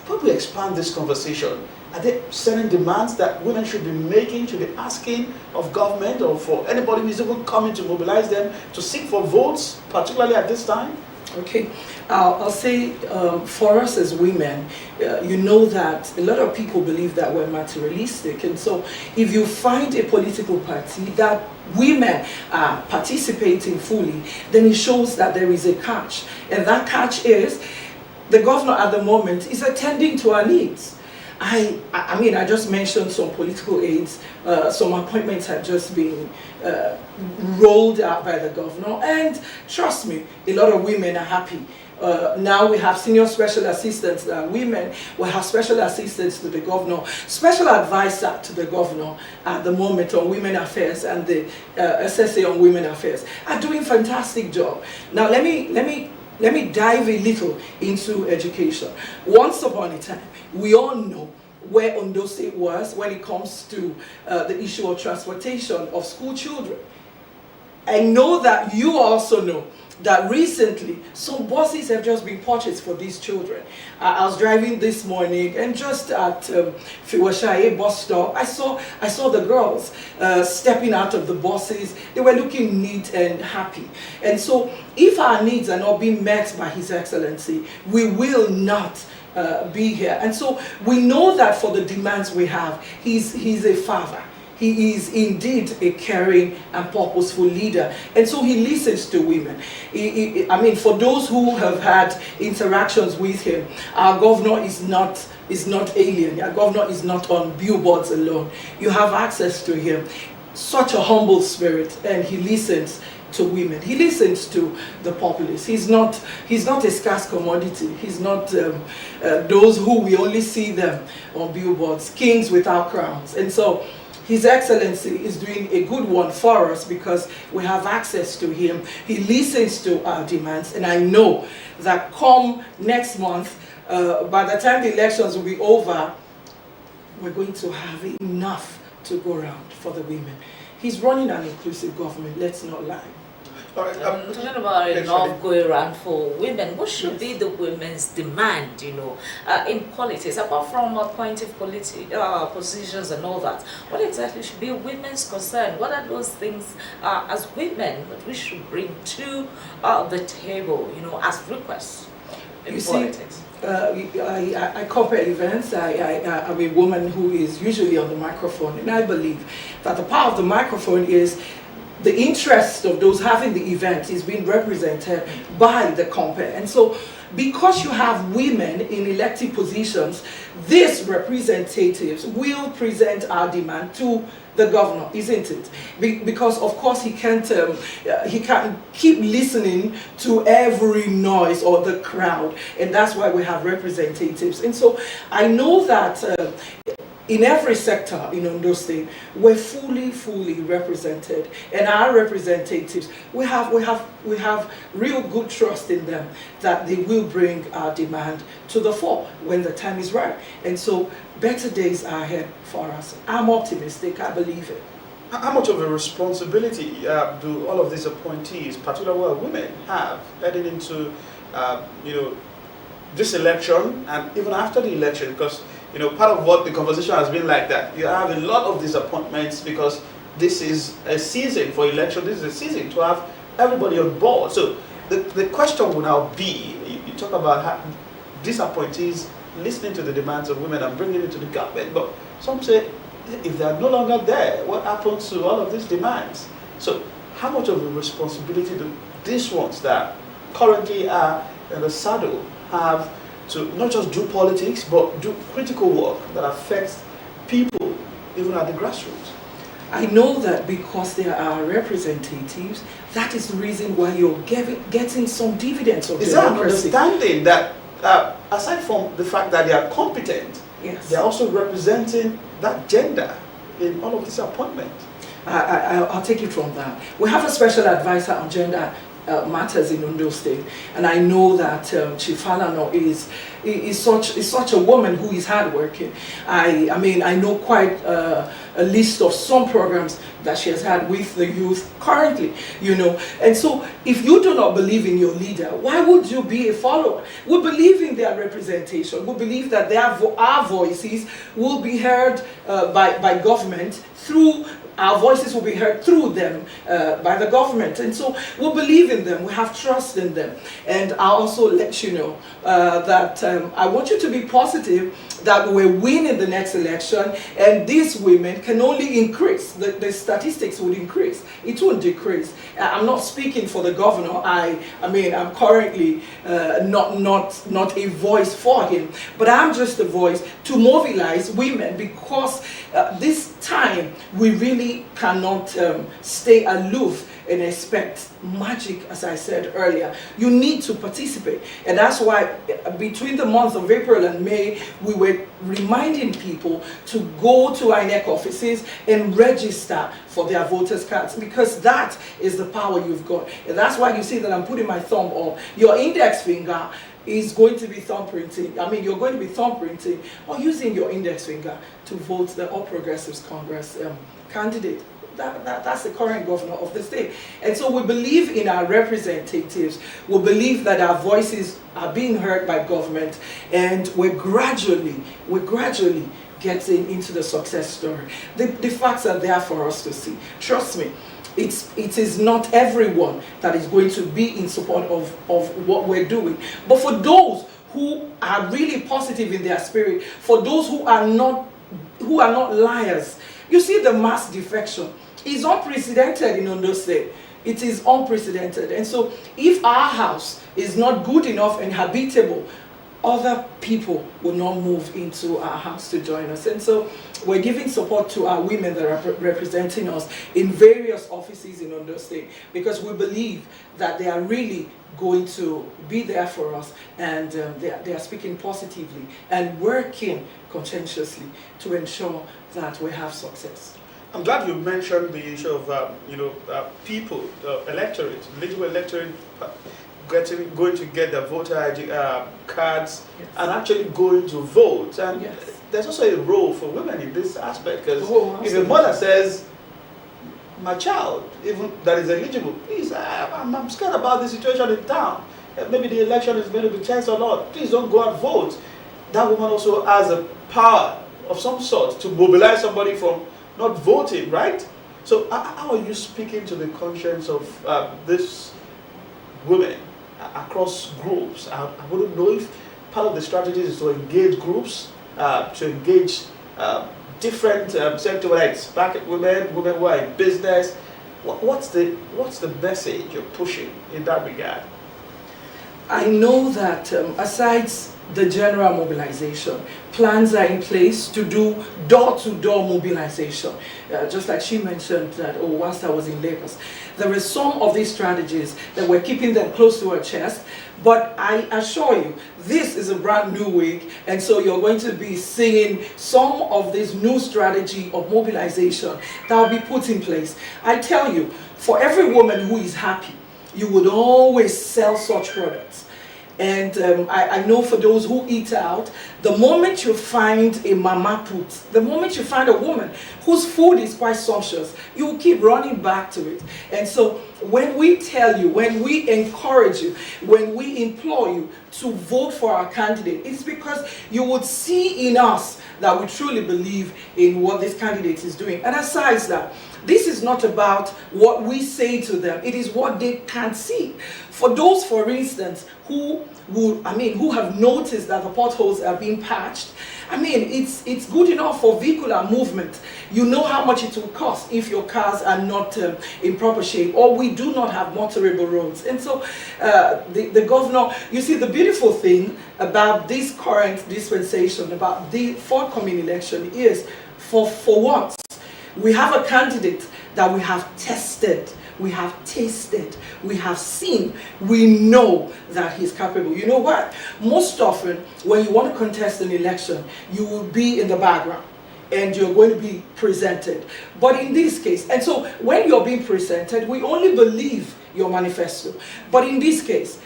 Speaker 1: Probably expand this conversation. Are there certain demands that women should be making, should be asking of government, or for anybody who is even coming to mobilize them to seek for votes, particularly at this time?
Speaker 4: Okay, I'll say for us as women, you know that a lot of people believe that we're materialistic, and so if you find a political party that women are participating fully, then it shows that there is a catch, and that catch is the governor at the moment is attending to our needs. I mean, I just mentioned some political aids, some appointments have just been rolled out by the governor, and trust me, a lot of women are happy. Now we have senior special assistants that are women. We have special assistants to the governor, special advisor to the governor at the moment on women affairs, and the SSA on women affairs are doing fantastic job. Now let me dive a little into education. Once upon a time, we all know where Ondo State was when it comes to the issue of transportation of school children. I know that you also know that recently some buses have just been purchased for these children. I was driving this morning, and just at Fiwashaye bus stop, I saw the girls stepping out of the buses. They were looking neat and happy. And so if our needs are not being met by His Excellency, we will not be here. And so we know that for the demands we have, he's a father. he is indeed a caring and purposeful leader. And so he listens to women. I mean, for those who have had interactions with him, our governor is not alien. Our governor is not on billboards alone. You have access to him. Such a humble spirit, and he listens to women. He listens to the populace. He's not a scarce commodity. He's not those who we only see them on billboards, kings without crowns. And so His Excellency is doing a good one for us because we have access to him. He listens to our demands, and I know that come next month, by the time the elections will be over, we're going to have enough to go around for the women. He's running an inclusive government, let's not lie.
Speaker 1: All right,
Speaker 2: talking about enough going around for women, what should be the women's demand, in politics, apart from appointive positions and all that? What exactly should be women's concern? What are those things as women that we should bring to the table, as requests in politics?
Speaker 4: I compare events. I'm a woman who is usually on the microphone, and I believe that the power of the microphone is the interest of those having the event is being represented by the compare. And so because you have women in elected positions, these representatives will present our demand to the governor, isn't it? Because of course he can't keep listening to every noise or the crowd, and that's why we have representatives. And so I know that in every sector in Ondo State, we're fully represented, and our representatives, we have real good trust in them that they will bring our demand to the fore when the time is right. And so better days are ahead for us. I'm optimistic. I believe it.
Speaker 1: How much of a responsibility do all of these appointees, particularly women, have heading into this election and even after the election? Because part of what the conversation has been like that. You have a lot of disappointments because this is a season for election. This is a season to have everybody on board. So the question will now be, you talk about these appointees listening to the demands of women and bringing it to the government. But some say, if they are no longer there, what happens to all of these demands? So how much of a responsibility do these ones that currently are in the saddle have to not just do politics, but do critical work that affects people, even at the grassroots?
Speaker 4: I know that because there are representatives, that is the reason why you're getting some dividends of democracy.
Speaker 1: Is there an understanding that, aside from the fact that they are competent,
Speaker 4: yes,
Speaker 1: they're also representing that gender in all of these appointments?
Speaker 4: I'll take it from that. We have a special advisor on gender matters in Ondo State, and I know that Chief Halano is such a woman who is hardworking. I mean, I know quite a list of some programs that she has had with the youth currently, And so, if you do not believe in your leader, why would you be a follower? We believe in their representation. We believe that our voices will be heard by government through. Our voices will be heard through them by the government. And so we believe in them. We have trust in them. And I'll also let you know that I want you to be positive that we're winning the next election, and these women can only increase. The statistics would increase. It won't decrease. I'm not speaking for the governor. I mean, I'm currently not a voice for him, but I'm just a voice to mobilize women, because this time we really cannot stay aloof and expect magic, as I said earlier. You need to participate. And that's why between the months of April and May, we were reminding people to go to INEC offices and register for their voters' cards, because that is the power you've got. And that's why you see that I'm putting my thumb up. Your index finger is going to be thumbprinting. I mean, you're going to be thumbprinting or using your index finger to vote the All Progressives Congress candidate. That's the current governor of the state. And so we believe in our representatives. We believe that our voices are being heard by government, and we're gradually getting into the success story. The facts are there for us to see. Trust me, it is not everyone that is going to be in support of what we're doing. But for those who are really positive in their spirit, for those who are not liars, You see the mass defection is unprecedented in Ondo State. It is unprecedented. And so if our house is not good enough and habitable, other people will not move into our house to join us. And so we're giving support to our women that are representing us in various offices in Ondo State, because we believe that they are really going to be there for us, and they are speaking positively and working conscientiously to ensure that we have success.
Speaker 1: I'm glad you mentioned the issue of people, electorate, eligible electorate, going to get their voter ID cards, yes, and actually going to vote. And yes, there's also a role for women in this aspect, because if a mother says, my child, even that is eligible, please, I'm scared about the situation in town. Maybe the election is going to be tense or not. Please don't go and vote. That woman also has a power of some sort to mobilize somebody from not voting, right? So how are you speaking to the conscience of these women across groups? I wouldn't know if part of the strategy is to engage groups, to engage different sectors, whether it's market women who are in business. What's the message you're pushing in that regard?
Speaker 4: I know that aside the general mobilization, plans are in place to do door-to-door mobilization. Just like she mentioned that, whilst I was in Lagos, there were some of these strategies that we're keeping them close to our chest. But I assure you, this is a brand new week, and so you're going to be seeing some of this new strategy of mobilization that will be put in place. I tell you, for every woman who is happy, you would always sell such products. And I know for those who eat out, the moment you find a mama put, the moment you find a woman whose food is quite sumptuous, you will keep running back to it. And so when we tell you, when we encourage you, when we implore you to vote for our candidate, it's because you would see in us that we truly believe in what this candidate is doing. And aside that, this is not about what we say to them, it is what they can see. For those, for instance, who have noticed that the potholes are being patched, it's good enough for vehicular movement. You know how much it will cost if your cars are not in proper shape, or we do not have motorable roads. And so the governor, you see, the beautiful thing about this current dispensation, about the forthcoming election, is for once, we have a candidate that we have tested, we have tasted, we have seen, we know that he's capable. You know what? Most often, when you want to contest an election, you will be in the background and you're going to be presented. But in this case, and so when you're being presented, we only believe your manifesto. But in this case,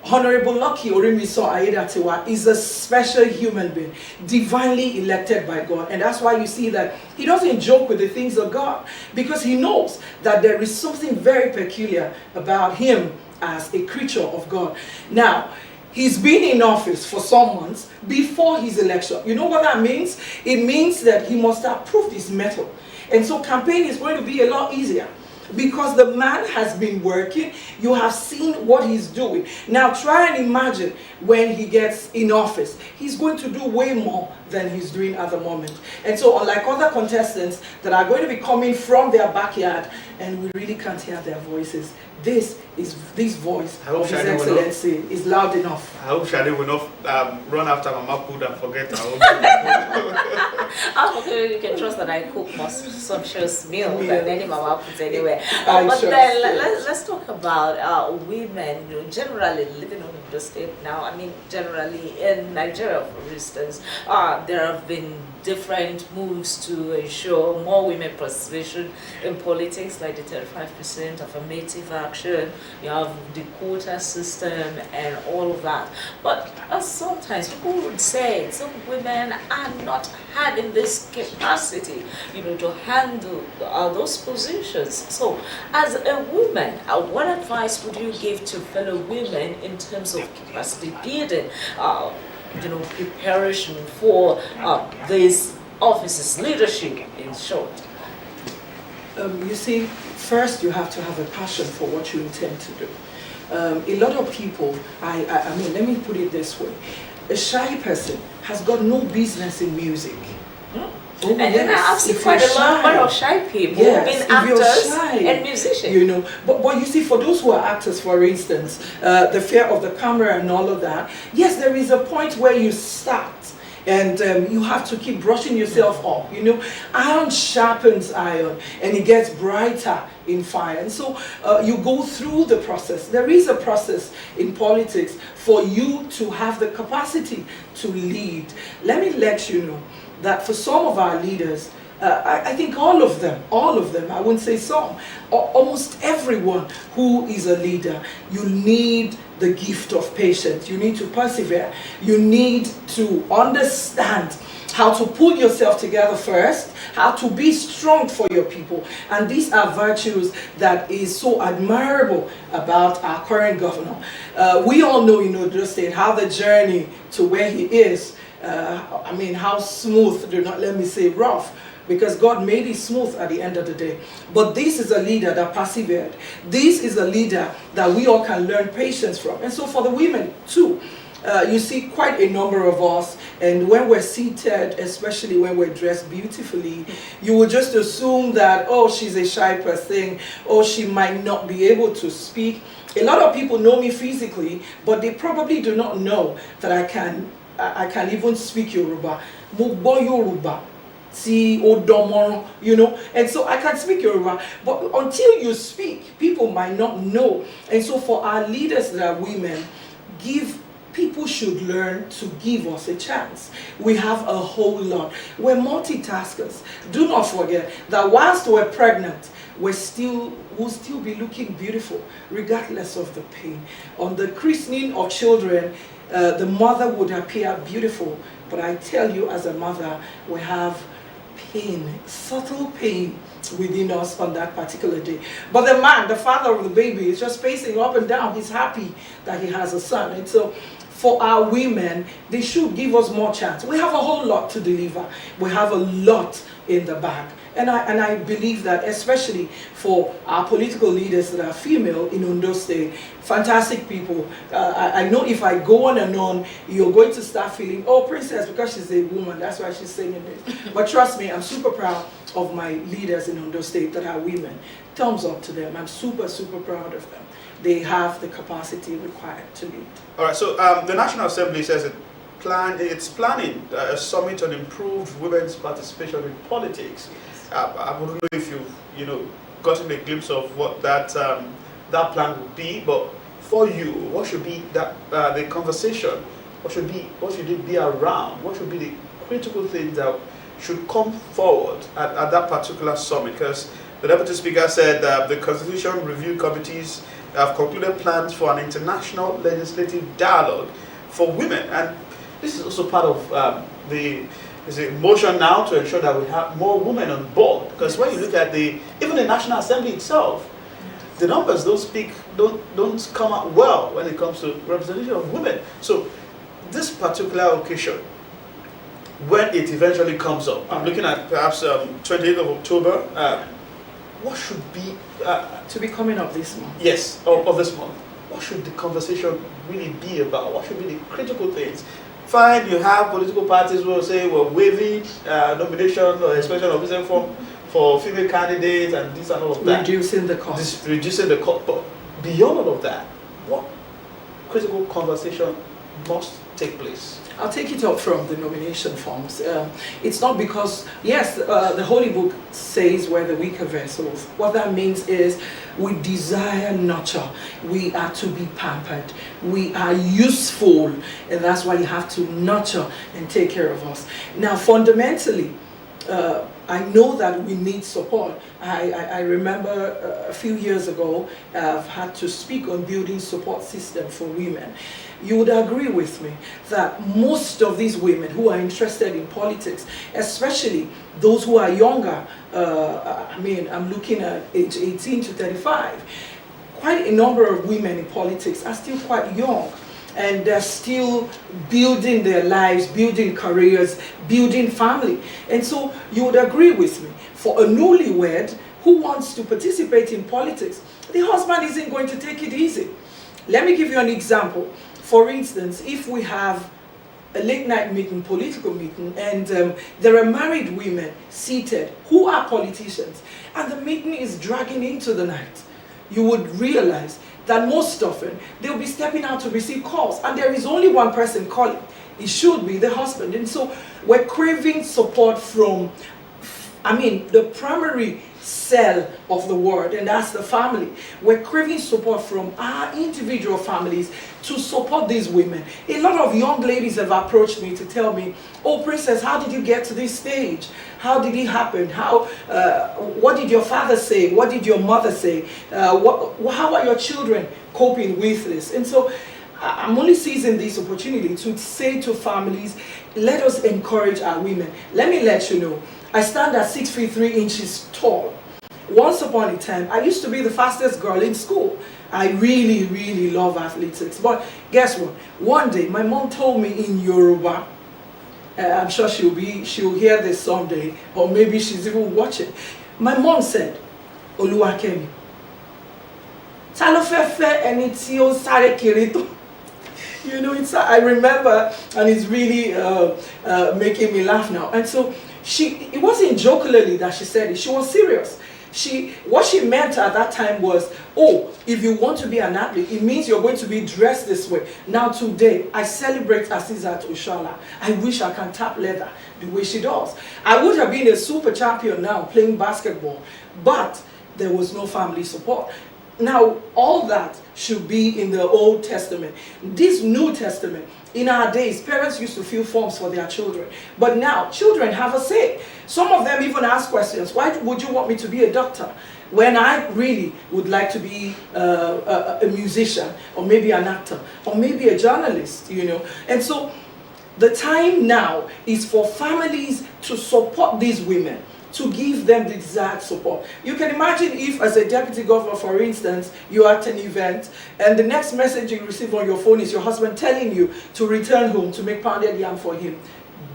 Speaker 4: Honorable Lucky Orimiso Aiyedatiwa is a special human being, divinely elected by God. And that's why you see that he doesn't joke with the things of God, because he knows that there is something very peculiar about him as a creature of God. Now, he's been in office for some months before his election. You know what that means? It means that he must have proved his mettle. And so campaign is going to be a lot easier, because the man has been working. You have seen what he's doing. Now try and imagine when he gets in office. He's going to do way more than he's doing at the moment. And so unlike other contestants that are going to be coming from their backyard and we really can't hear their voices, this voice of His Excellency is loud enough.
Speaker 1: I hope Shade will not run after Mama Pud and forget her own.
Speaker 2: Okay, you can trust that I cook more sumptuous meal than any Mama Pud anywhere. But then let's talk about women generally living on the state now. Generally in Nigeria, for instance, there have been different moves to ensure more women participation in politics, like the 35% affirmative action. You have the quota system and all of that. But sometimes people would say some women are not having this capacity, to handle those positions. So, as a woman, what advice would you give to fellow women in terms of capacity building? Preparation for these offices, leadership, in short?
Speaker 4: You see, first you have to have a passion for what you intend to do. A lot of people, let me put it this way, a shy person has got no business in music. Oh,
Speaker 2: And then I've seen quite a number of shy people who've been actors and musicians.
Speaker 4: You know, but you see, for those who are actors, for instance, the fear of the camera and all of that, yes, there is a point where you start. And you have to keep brushing yourself up, you know. Iron sharpens iron, and it gets brighter in fire. And so you go through the process. There is a process in politics for you to have the capacity to lead. Let me let you know that for some of our leaders, I think all of them, I wouldn't say some, almost everyone who is a leader, you need the gift of patience. You need to persevere. You need to understand how to pull yourself together first, how to be strong for your people. And these are virtues that is so admirable about our current governor. We all know in Ondo State how the journey to where he is, I mean, how smooth, do not let me say rough, because God made it smooth at the end of the day. But this is a leader that persevered. This is a leader that we all can learn patience from. And so for the women too, you see quite a number of us, and when we're seated, especially when we're dressed beautifully, you would just assume that, oh, she's a shy person, or she might not be able to speak. A lot of people know me physically, but they probably do not know that I can even speak Yoruba. Mo gbọ́ Yoruba. See, you know, and so I can speak Yoruba, but until you speak, people might not know. And so for our leaders that are women, people should learn to give us a chance. We have a whole lot. We're multitaskers. Do not forget that whilst we're pregnant, we'll still be looking beautiful, regardless of the pain. On the christening of children, the mother would appear beautiful, but I tell you, as a mother, we have pain, subtle pain within us on that particular day. But the man, the father of the baby, is just pacing up and down. He's happy that he has a son. And so for our women, they should give us more chance. We have a whole lot to deliver. We have a lot in the bag. And I believe that, especially for our political leaders that are female in Ondo State, fantastic people. I know if I go on and on, you're going to start feeling, oh, Princess, because she's a woman, that's why she's saying this. But trust me, I'm super proud of my leaders in Ondo State that are women. Thumbs up to them. I'm super, super proud of them. They have the capacity required to lead. All right, so
Speaker 1: the National Assembly says it's planning a summit on improved women's participation in politics. I don't know if you've gotten a glimpse of what that plan would be, but for you, what should be the conversation? What should it be around? What should be the critical things that should come forward at that particular summit? Because the Deputy Speaker said the Constitution Review Committees have concluded plans for an international legislative dialogue for women, and this is also part of there's a motion now to ensure that we have more women on board. Because when you look at even the National Assembly itself, the numbers don't come out well when it comes to representation of women. So this particular occasion, when it eventually comes up, I'm looking at perhaps 28th of October, what should be...
Speaker 4: to be coming up this month.
Speaker 1: Yes, of this month. What should the conversation really be about? What should be the critical things? Fine, you have political parties who will say we're waiving nomination or expression of interest form for female candidates and this and all of that.
Speaker 4: Reducing the cost.
Speaker 1: Reducing the cost. But beyond all of that, what critical conversation must take place?
Speaker 4: I'll take it up from the nomination forms. It's not because, yes, the Holy Book says we're the weaker vessels. What that means is we desire nurture. We are to be pampered. We are useful. And that's why you have to nurture and take care of us. Now, fundamentally, I know that we need support. I remember a few years ago, I've had to speak on building support system for women. You would agree with me that most of these women who are interested in politics, especially those who are younger, I mean, I'm looking at age 18 to 35, quite a number of women in politics are still quite young. And they're still building their lives, building careers, building family. And so you would agree with me, for a newlywed who wants to participate in politics, the husband isn't going to take it easy. Let me give you an example. For instance, if we have a late night meeting, political meeting, and there are married women seated who are politicians, and the meeting is dragging into the night. You would realize that most often they'll be stepping out to receive calls, and there is only one person calling. It should be the husband. And so we're craving support from, the primary cell of the word, and that's the family. We're craving support from our individual families to support these women. A lot of young ladies have approached me to tell me, "Oh, Princess, how did you get to this stage? How did it happen? What did your father say? What did your mother say? How are your children coping with this?" And so I'm only seizing this opportunity to say to families, let us encourage our women. Let me let you know, I stand at 6 feet 3 inches tall. Once upon a time, I used to be the fastest girl in school. I really, really love athletics. But guess what? One day, my mom told me in Yoruba, I'm sure she'll hear this someday, or maybe she's even watching. My mom said, "Oluwakemi, ta ló fẹ́ fẹ́ ẹni tí ó sáré kiri tó?" You know, I remember, and it's really making me laugh now. And so it wasn't jocularly that she said it. She was serious. What she meant at that time was, oh, if you want to be an athlete, it means you're going to be dressed this way. Now today, I celebrate Asisat Oshala. I wish I can tap leather the way she does. I would have been a super champion now playing basketball, but there was no family support. Now, all that should be in the Old Testament. This New Testament, in our days, parents used to fill forms for their children. But now, children have a say. Some of them even ask questions. Why would you want me to be a doctor when I really would like to be a musician, or maybe an actor, or maybe a journalist, you know? And so, the time now is for families to support these women, to give them the desired support. You can imagine if, as a deputy governor, for instance, you're at an event and the next message you receive on your phone is your husband telling you to return home to make pounded yam for him,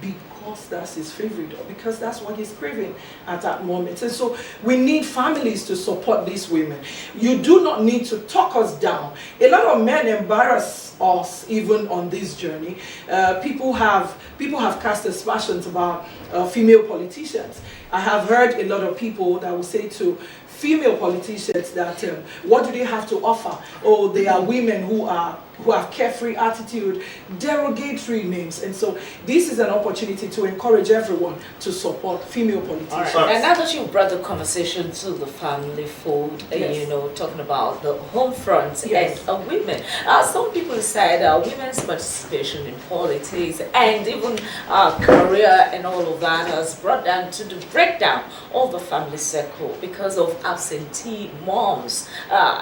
Speaker 4: because that's his favorite, or because that's what he's craving at that moment. And so we need families to support these women. You do not need to talk us down. A lot of men embarrass us even on this journey. People have cast aspersions about female politicians. I have heard a lot of people that will say to female politicians that what do they have to offer? Oh, they are women who have carefree attitude, derogatory names. And so this is an opportunity to encourage everyone to support female politicians.
Speaker 2: Right. And now that you brought the conversation to the family fold,
Speaker 4: Yes.
Speaker 2: you know, talking about the home front
Speaker 4: Yes.
Speaker 2: and women, some people said women's participation in politics and even career and all of that has brought down to the breakdown of the family circle because of absentee moms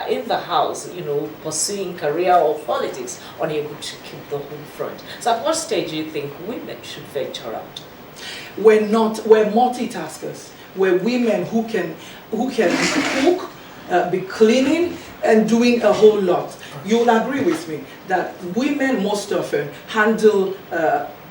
Speaker 2: in the house, you know, pursuing career or politics, unable to keep the home front. So at what stage do you think women should venture out?
Speaker 4: We're multitaskers. We're women who can cook, be cleaning, and doing a whole lot. You'll agree with me that women most often handle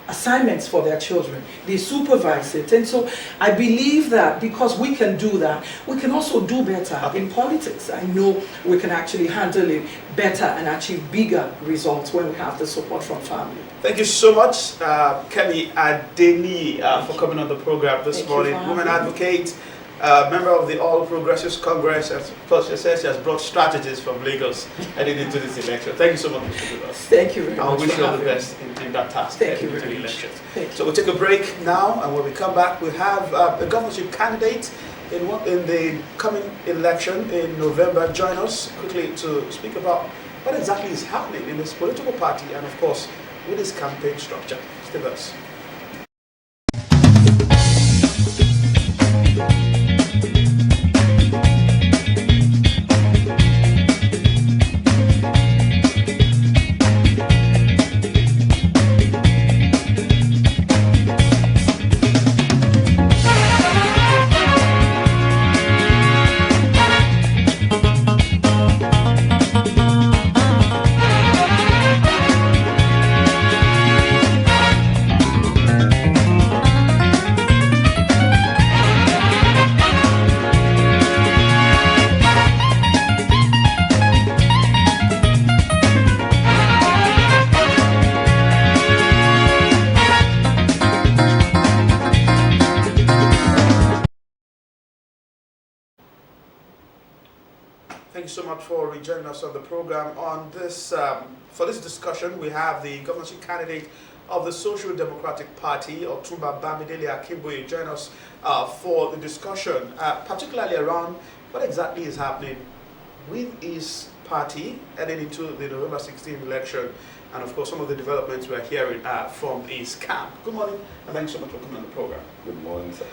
Speaker 4: assignments for their children. They supervise it. And so I believe that because we can do that, we can also do better in politics. I know we can actually handle it better and achieve bigger results when we have the support from family.
Speaker 1: Thank you so much, Kemi Adeni, for coming on the program this morning. Woman advocate, member of the All Progressives Congress, and plus she says she has brought strategies from Lagos heading into this election. Thank you so much for being with us.
Speaker 4: Thank you very much.
Speaker 1: I wish you all the best in that task.
Speaker 4: Thank you
Speaker 1: heading
Speaker 4: very
Speaker 1: into the
Speaker 4: much.
Speaker 1: election.
Speaker 4: Thank you.
Speaker 1: So we'll take a break now, and when we come back, we have a governorship candidate in the coming election in November. Join us quickly to speak about what exactly is happening in this political party, and of course, with this campaign structure. Stay with us. Thank you so much for rejoining us on the program. On this, for this discussion, we have the governorship candidate of the Social Democratic Party, Otumba Bamidele Akinboye, join us for the discussion, particularly around what exactly is happening with his party heading into the November 16th election, and of course some of the developments we're hearing from his camp. Good morning, and thanks so much for coming on the program.
Speaker 5: Good morning, sir.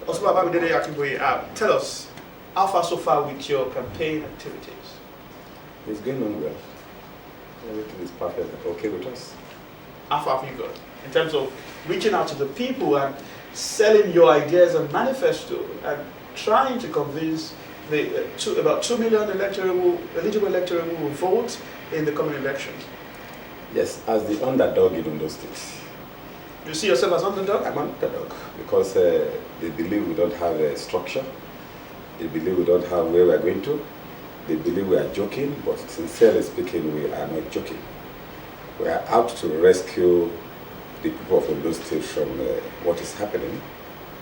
Speaker 1: Otumba Bamidele Akinboye, tell us, how far so far with your campaign activities?
Speaker 5: It's going on well. Everything is perfect. Okay with us.
Speaker 1: How far have you got in terms of reaching out to the people and selling your ideas and manifesto and trying to convince the about 2 million eligible electorate who will vote in the coming elections?
Speaker 5: Yes, as the underdog in Ondo State.
Speaker 1: You see yourself as underdog?
Speaker 5: I'm underdog because they believe we don't have a structure. They believe we don't have where we're going to. They believe we are joking, but sincerely speaking, we are not joking. We are out to rescue the people of Ondo State from what is happening.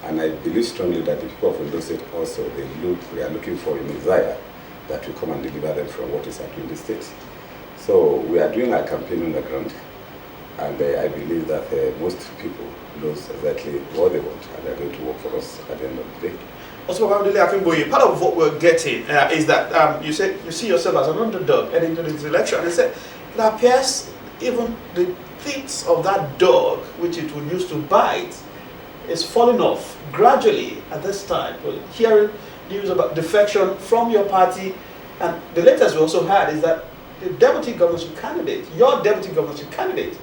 Speaker 5: And I believe strongly that the people of Ondo State also, we are looking for a Messiah that will come and deliver them from what is happening in the state. So we are doing our campaign on the ground. And I believe that most people knows exactly what they want and they're going to work for us at the end of the day.
Speaker 1: Also, part of what we're getting is that you see yourself as an underdog heading into this election, and I said it appears even the teeth of that dog, which it would use to bite, is falling off gradually at this time. We're hearing news about defection from your party, and the latest we also had is that the deputy governorship candidate, your deputy governorship candidate,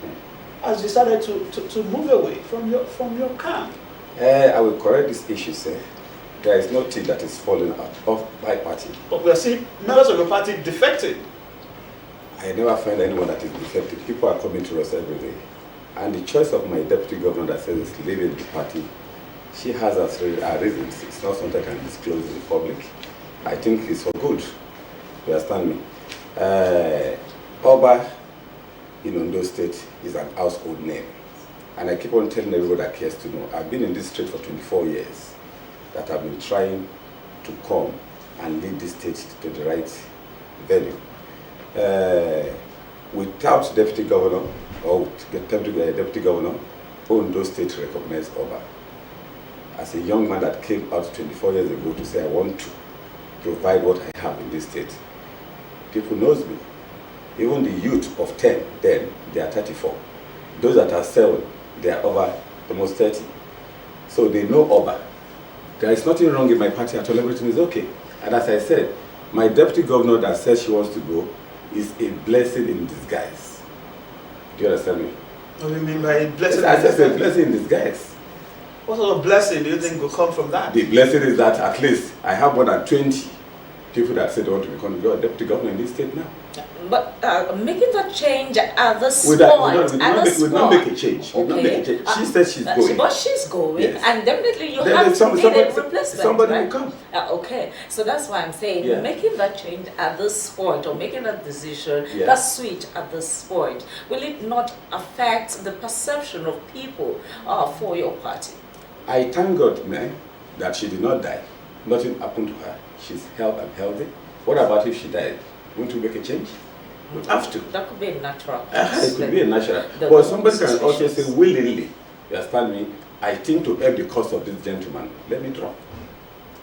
Speaker 1: has decided to move away from your camp.
Speaker 5: I will correct this issue, sir. There is no team that is falling out of my party.
Speaker 1: But we are seeing members of your party defected.
Speaker 5: I never find anyone that is defected. People are coming to us every day. And the choice of my deputy governor that says is leaving the party, she has her reasons. It's not something I can disclose in the public. I think it's for good. You understand me? Oba in Ondo State is an household name. And I keep on telling everybody that cares to know. I've been in this state for 24 years. That have been trying to come and lead this state to the right venue. Without deputy governor, or deputy governor, Ondo State recognized Oba as a young man that came out 24 years ago to say, I want to provide what I have in this state. People knows me. Even the youth of 10, then, they are 34. Those that are 7, they are over almost 30. So they know Oba. There is nothing wrong in my party at all, everything is okay. And as I said, my deputy governor that says she wants to go is a blessing in disguise. Do you understand me?
Speaker 1: What do you mean by a blessing?
Speaker 5: I said a blessing in disguise.
Speaker 1: What sort of blessing do you think will come from that?
Speaker 5: The blessing is that at least I have more than 20 people that say they want to become deputy governor in this state now.
Speaker 2: But making that change at this
Speaker 5: We
Speaker 2: point,
Speaker 5: will not make a change. We will not make a change. She said she's going.
Speaker 2: But she's going,
Speaker 5: Yes.
Speaker 2: and definitely you
Speaker 5: Then
Speaker 2: have to need a replacement.
Speaker 5: Somebody
Speaker 2: right?
Speaker 5: will come.
Speaker 2: Okay, so that's why I'm saying
Speaker 5: Yeah.
Speaker 2: making that change at this point, or making that decision,
Speaker 5: Yeah.
Speaker 2: that switch at this point, will it not affect the perception of people for your party?
Speaker 5: I thank God, man, that she did not die. Nothing happened to her. She's healthy. What about if she died? Won't you make a change? We have to.
Speaker 2: That could be a natural.
Speaker 5: It could be a natural.
Speaker 2: The
Speaker 5: But somebody can also
Speaker 2: suspicions.
Speaker 5: say willingly, you understand me? I think to help the cause of this gentleman, let me drop.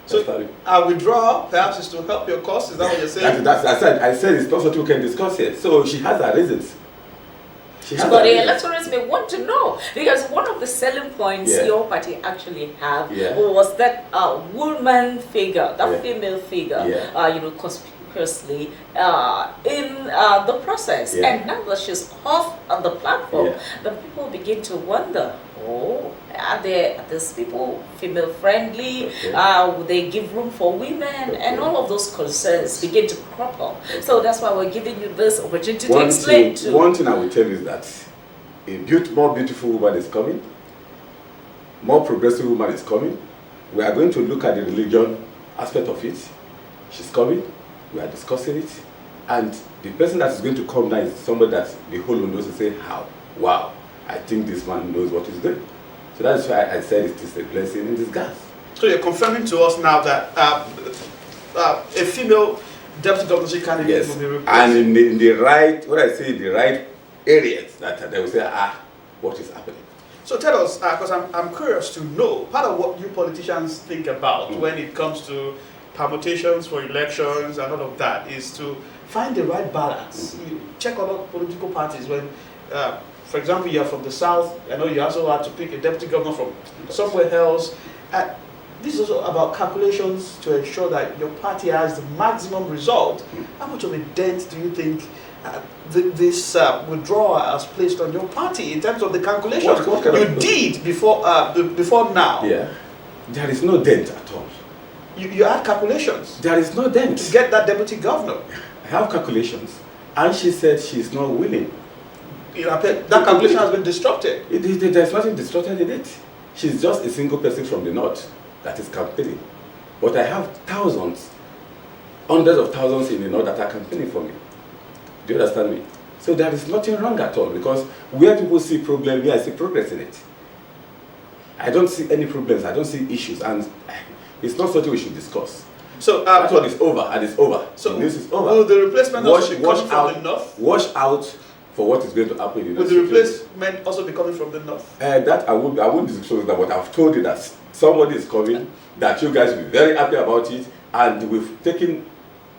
Speaker 1: So a withdrawal perhaps is to help your cause. Is that what you're saying?
Speaker 5: I said it's not something we can discuss here. So she has her reasons.
Speaker 2: But the electorate may want to know, because one of the selling points your party actually have was that woman figure, that female figure, conspicuously in the process. And now that she's off of the platform, then people begin to wonder, are these people female friendly? Would they give room for women? And all of those concerns begin to crop up. So that's why we're giving you this opportunity to explain to.
Speaker 5: One thing I will tell you is that a more beautiful woman is coming, more progressive woman is coming. We are going to look at the religion aspect of it. She's coming, we are discussing it, and the person that is going to come now is somebody that the whole world knows and say, how? Wow, I think this man knows what he's doing. So that's why I said it is a blessing in disguise.
Speaker 1: So you're confirming to us now that a female deputy governorship candidate
Speaker 5: Yes,
Speaker 1: will be replaced.
Speaker 5: and in the right, when I say in the right areas, that they will say, what is happening?
Speaker 1: So tell us, because I'm curious to know, part of what you politicians think about when it comes to permutations for elections and all of that is to find the right balance. You check on all political parties when, for example, you're from the south. I know you also had to pick a deputy governor from somewhere else. This is also about calculations to ensure that your party has the maximum result. How much of a dent do you think this withdrawal has placed on your party in terms of the calculations you did before now?
Speaker 5: Yeah, there is no dent at all.
Speaker 1: You had calculations.
Speaker 5: There is no dent.
Speaker 1: To get that deputy governor.
Speaker 5: I have calculations, and she said she's not willing.
Speaker 1: That calculation has been disrupted.
Speaker 5: There's nothing disrupted in it. She's just a single person from the north that is campaigning. But I have thousands, hundreds of thousands in the north that are campaigning for me. Do you understand me? So there is nothing wrong at all, because where people see problems, I see progress in it. I don't see any problems, I don't see issues, and it's not something we should discuss.
Speaker 1: So
Speaker 5: that one is over, and it's over.
Speaker 1: So
Speaker 5: this is over.
Speaker 1: Will the replacement also be coming from the north?
Speaker 5: Watch out for what is going to happen in the
Speaker 1: Will the replacement also be coming from the north?
Speaker 5: That I won't disclose that, but I've told you that somebody is coming, that you guys will be very happy about it, and we've taken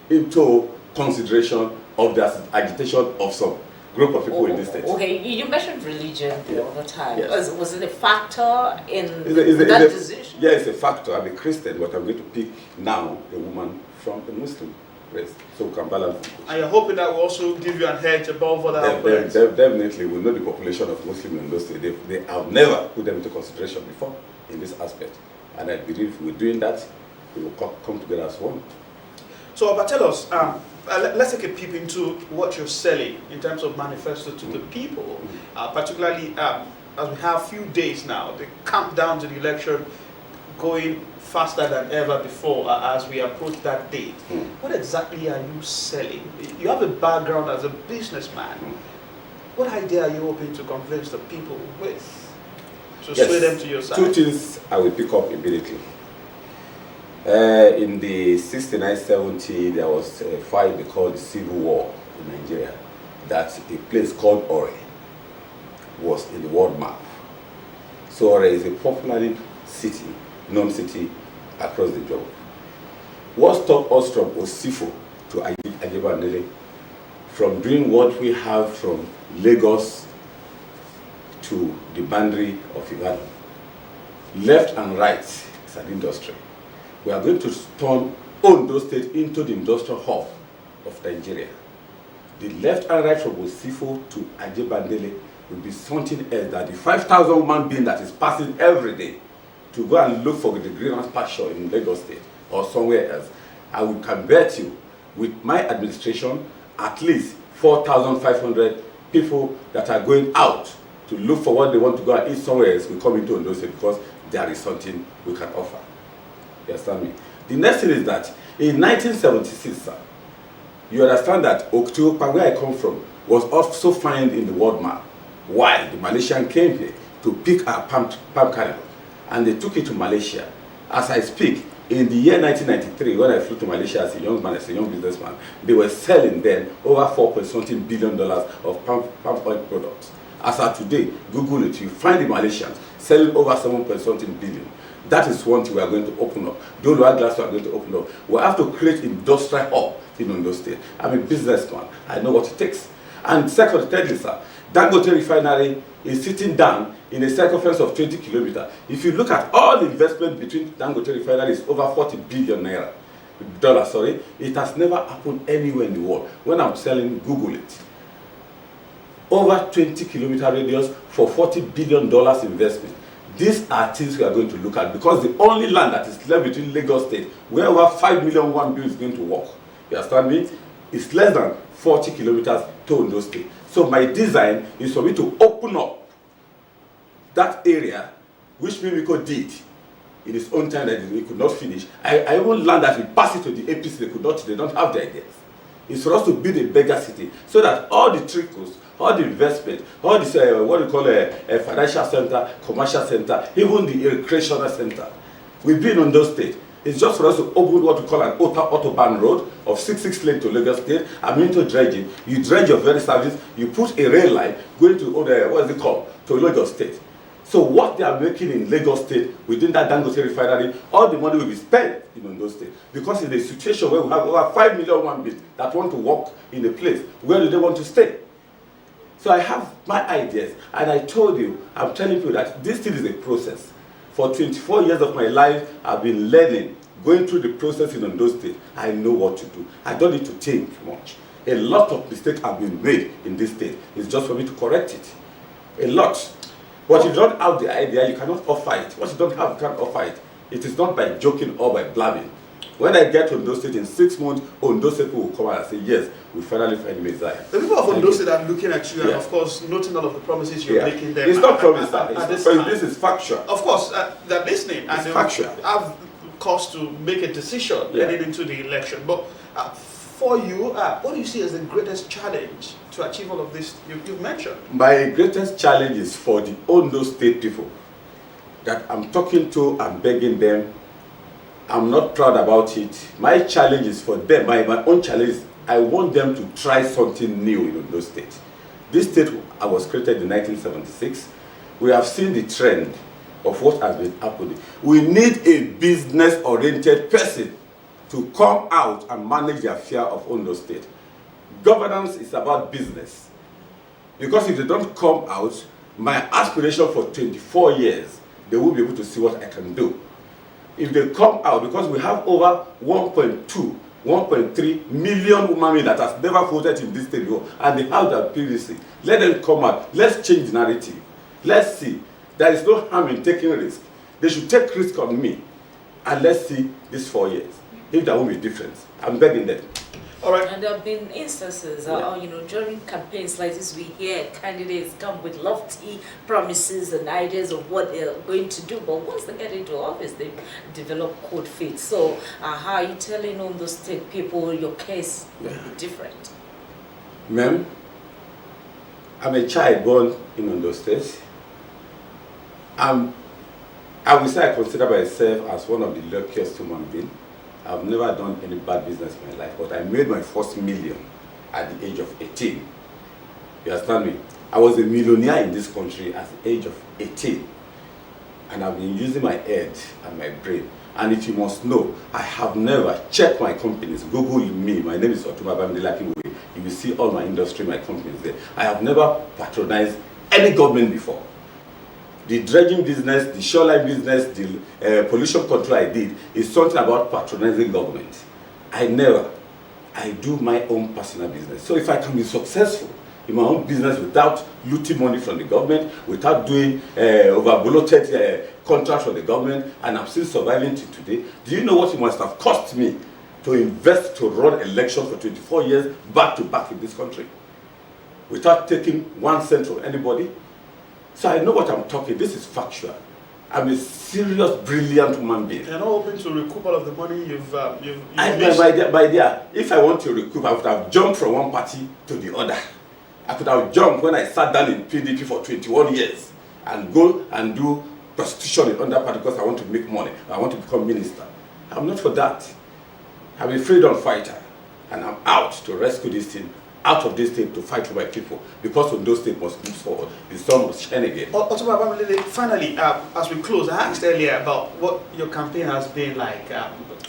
Speaker 5: into consideration of the agitation of some group of people in this state.
Speaker 2: Okay, you mentioned religion the other time.
Speaker 5: Yes.
Speaker 2: Was it a factor in
Speaker 5: Is
Speaker 2: that decision?
Speaker 5: Yeah, it's a factor. I'm a Christian, but I'm going to pick now a woman from a Muslim race, so we can balance.
Speaker 1: And you're hoping that will also give you an edge above other opponents?
Speaker 5: Definitely, we know the population of Muslims in those states. They have never put them into consideration before in this aspect. And I believe we're doing that, we will come together as one.
Speaker 1: So, but tell us, let's take a peep into what you're selling in terms of manifesto to the people, particularly as we have few days now, the countdown to the election going faster than ever before as we approach that date. What exactly are you selling? You have a background as a businessman. What idea are you hoping to convince the people with to sway them to your side?
Speaker 5: Two things I will pick up immediately. In the 69-70, there was a fight they called the Civil War in Nigeria, that a place called Osrc was in the world map. So Osrc is a popular city, known city across the globe. What stopped us from Osifo to Ajibandele from doing what we have from Lagos to the boundary of Ibadan? Left and right is an industry. We are going to turn Ondo State into the industrial hub of Nigeria. The left and right from Osifo to Ajibandele will be something else, that the 5,000 human being that is passing every day to go and look for the greenhouse pasture in Lagos State or somewhere else. I will convert you with my administration at least 4,500 people that are going out to look for what they want to go and eat somewhere else will come into Ondo State, because there is something we can offer. You understand me? The next thing is that in 1976, sir, you understand that Oktopa, where I come from, was also found in the world map. Why? The Malaysian came here to pick our palm kernel, and they took it to Malaysia. As I speak, in the year 1993, when I flew to Malaysia as a young man, as a young businessman, they were selling then over $4.something billion of palm oil products. As of today, Google it, you find the Malaysians selling over $7.something billion. That is one thing we are going to open up. Those glass we are going to open up. We have to create industrial hub in Ondo State. I'm a businessman. I know what it takes. And second, thirdly, sir, Dangote refinery is sitting down in a circumference of 20 kilometers. If you look at all the investment between Dangote refinery is over 40 billion dollars. It has never happened anywhere in the world. When I'm selling, Google it. Over 20 kilometer radius for $40 billion investment. These are things we are going to look at, because the only land that is left between Lagos State, where over 5 million one bill is going to work, you understand me, is less than 40 kilometers to Ondo State. So my design is for me to open up that area, which Mimiko did in his own time that he could not finish. I even learned that we pass it to the APC, they don't have the ideas. It's for us to build a bigger city, so that all the trickles, all the investment, all this, what we call a financial center, commercial center, even the recreational center, will be in Ondo State. It's just for us to open what we call an autobahn road of 6 lane to Lagos State. I'm into dredging. You dredge your very service, you put a rail line going to, what is it called, to Lagos State. So what they are making in Lagos State, within that Dangote refinery, all the money will be spent in Ondo State. Because in a situation where we have over 5 million human beings that want to work in a place, where do they want to stay? So I have my ideas, and I told you, I'm telling you that this thing is a process. For 24 years of my life, I've been learning, going through the process in Ondo State. I know what to do. I don't need to think much. A lot of mistakes have been made in this state. It's just for me to correct it. A lot. But if you don't have the idea, you cannot offer it. What you don't have, you can't offer it. It is not by joking or by blabbing. When I get to Ondo State in 6 months, Ondo State people will come out and say, yes, we finally find Messiah.
Speaker 1: The people of Ondo State are looking at you and, of course, noting all of the promises you're making them.
Speaker 5: It's not promise, this is factual.
Speaker 1: Of course, they're listening.
Speaker 5: It's
Speaker 1: and
Speaker 5: factual.
Speaker 1: Have cause to make a decision heading into the election. But for you, what do you see as the greatest challenge to achieve all of this you've mentioned?
Speaker 5: My greatest challenge is for the Ondo State people that I'm talking to and begging them. I'm not proud about it. My challenge is for them, my own challenge is I want them to try something new in Ondo State. This state was created in 1976. We have seen the trend of what has been happening. We need a business-oriented person to come out and manage the affair of Ondo State. Governance is about business. Because if they don't come out, my aspiration for 24 years, they won't be able to see what I can do. If they come out, because we have over 1.2, 1.3 million women that has never voted in this state before, and they have their PVC. Let them come out. Let's change the narrative. Let's see. There is no harm in taking risk. They should take risk on me. And let's see these 4 years. If there won't be difference. I'm begging them.
Speaker 1: All right.
Speaker 2: And there have been instances, during campaigns like this, we hear candidates come with lofty promises and ideas of what they're going to do. But once they get into office, they develop cold feet. So how are you telling Ondo State people your case will be different?
Speaker 5: Ma'am, I'm a child born in Ondo State. I will say I consider myself as one of the luckiest human beings. I've never done any bad business in my life, but I made my first million at the age of 18. You understand me? I was a millionaire in this country at the age of 18. And I've been using my head and my brain. And if you must know, I have never checked my companies. Google me. My name is Otumba Bamidele. You will see all my industry, my companies there. I have never patronized any government before. The dredging business, the shoreline business, the pollution control I did is something about patronizing government. I do my own personal business. So if I can be successful in my own business without looting money from the government, without doing over-bloated contracts from the government, and I'm still surviving till today, do you know what it must have cost me to invest to run elections for 24 years back to back in this country? Without taking 1 cent from anybody? So I know what I'm talking. This is factual. I'm a serious, brilliant human being.
Speaker 1: You're not hoping to recoup all of the money you've
Speaker 5: my dear, if I want to recoup, I would have jumped from one party to the other. I could have jumped when I sat down in PDP for 21 years and go and do prostitution in other party because I want to make money. I want to become minister. I'm not for that. I'm a freedom fighter, and I'm out to rescue this thing, out of this state to fight for my people, because Ondo State must move forward. The sun must shine again.
Speaker 1: Finally, as we close, I asked earlier about what your campaign has been like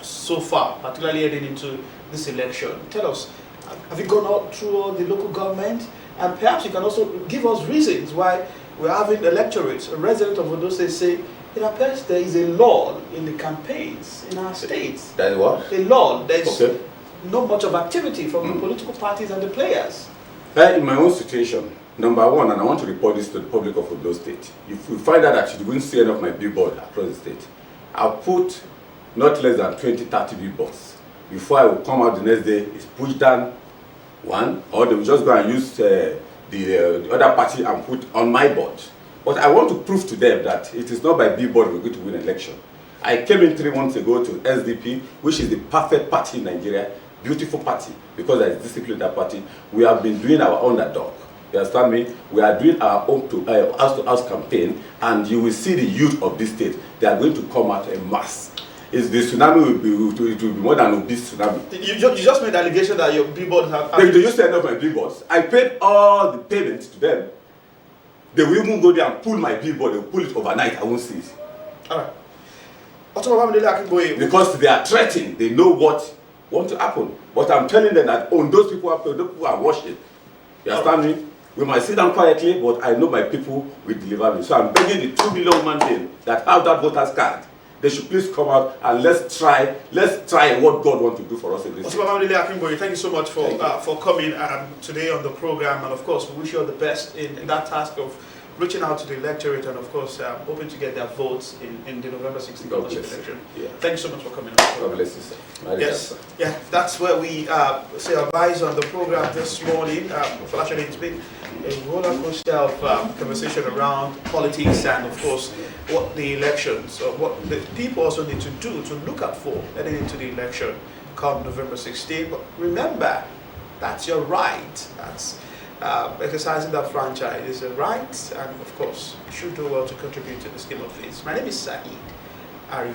Speaker 1: so far, particularly heading into this election. Tell us, have you gone out through all the local government? And perhaps you can also give us reasons why we're having electorates. A resident of Ondo State say, it appears there is a lull in the campaigns in our states.
Speaker 5: That is what?
Speaker 1: A lull. There's not much of activity from the political parties and the players.
Speaker 5: In my own situation, number one, and I want to report this to the public of Ondo State, if you find out that you won't see any of my billboard across the state, I'll put not less than 20, 30 billboards. Before I will come out the next day, it's pushed down one, or they will just go and use the other party and put on my board. But I want to prove to them that it is not by billboard we're going to win an election. I came in 3 months ago to SDP, which is the perfect party in Nigeria, beautiful party, because there is discipline in that party. We have been doing our underdog. You understand me? We are doing our own house-to-house campaign, and you will see the youth of this state. They are going to come out en masse. is the tsunami it will be more than obese tsunami.
Speaker 1: You just made the allegation that your billboards have...
Speaker 5: They used to end up my billboards. I paid all the payments to them. They will even go there and pull my billboard. They will pull it overnight. I won't see it.
Speaker 1: All right.
Speaker 5: Because they are threatening. They know what want to happen. But I'm telling them that those people are watching. You understand me? We might sit down quietly, but I know my people will deliver me. So I'm begging the 2 million human beings that have that voter's card. They should please come out and let's try what God wants to do for us in this.
Speaker 1: Thank you so much for coming today on the program, and of course we wish you all the best in that task of reaching out to the electorate and of course hoping to get their votes in the November 16th election. Yeah. Thank you so much for coming.
Speaker 5: God bless you, sir.
Speaker 1: Yes, yeah, that's where we say our advice on the program this morning. Actually, it's been a roller coaster of conversation around politics and of course what the elections, or what the people also need to do to look out for heading into the election come November 16th. But remember, that's your right. That's exercising that franchise is a right, and of course, you should do well to contribute to the scheme of things. My name is Saeed Arivi.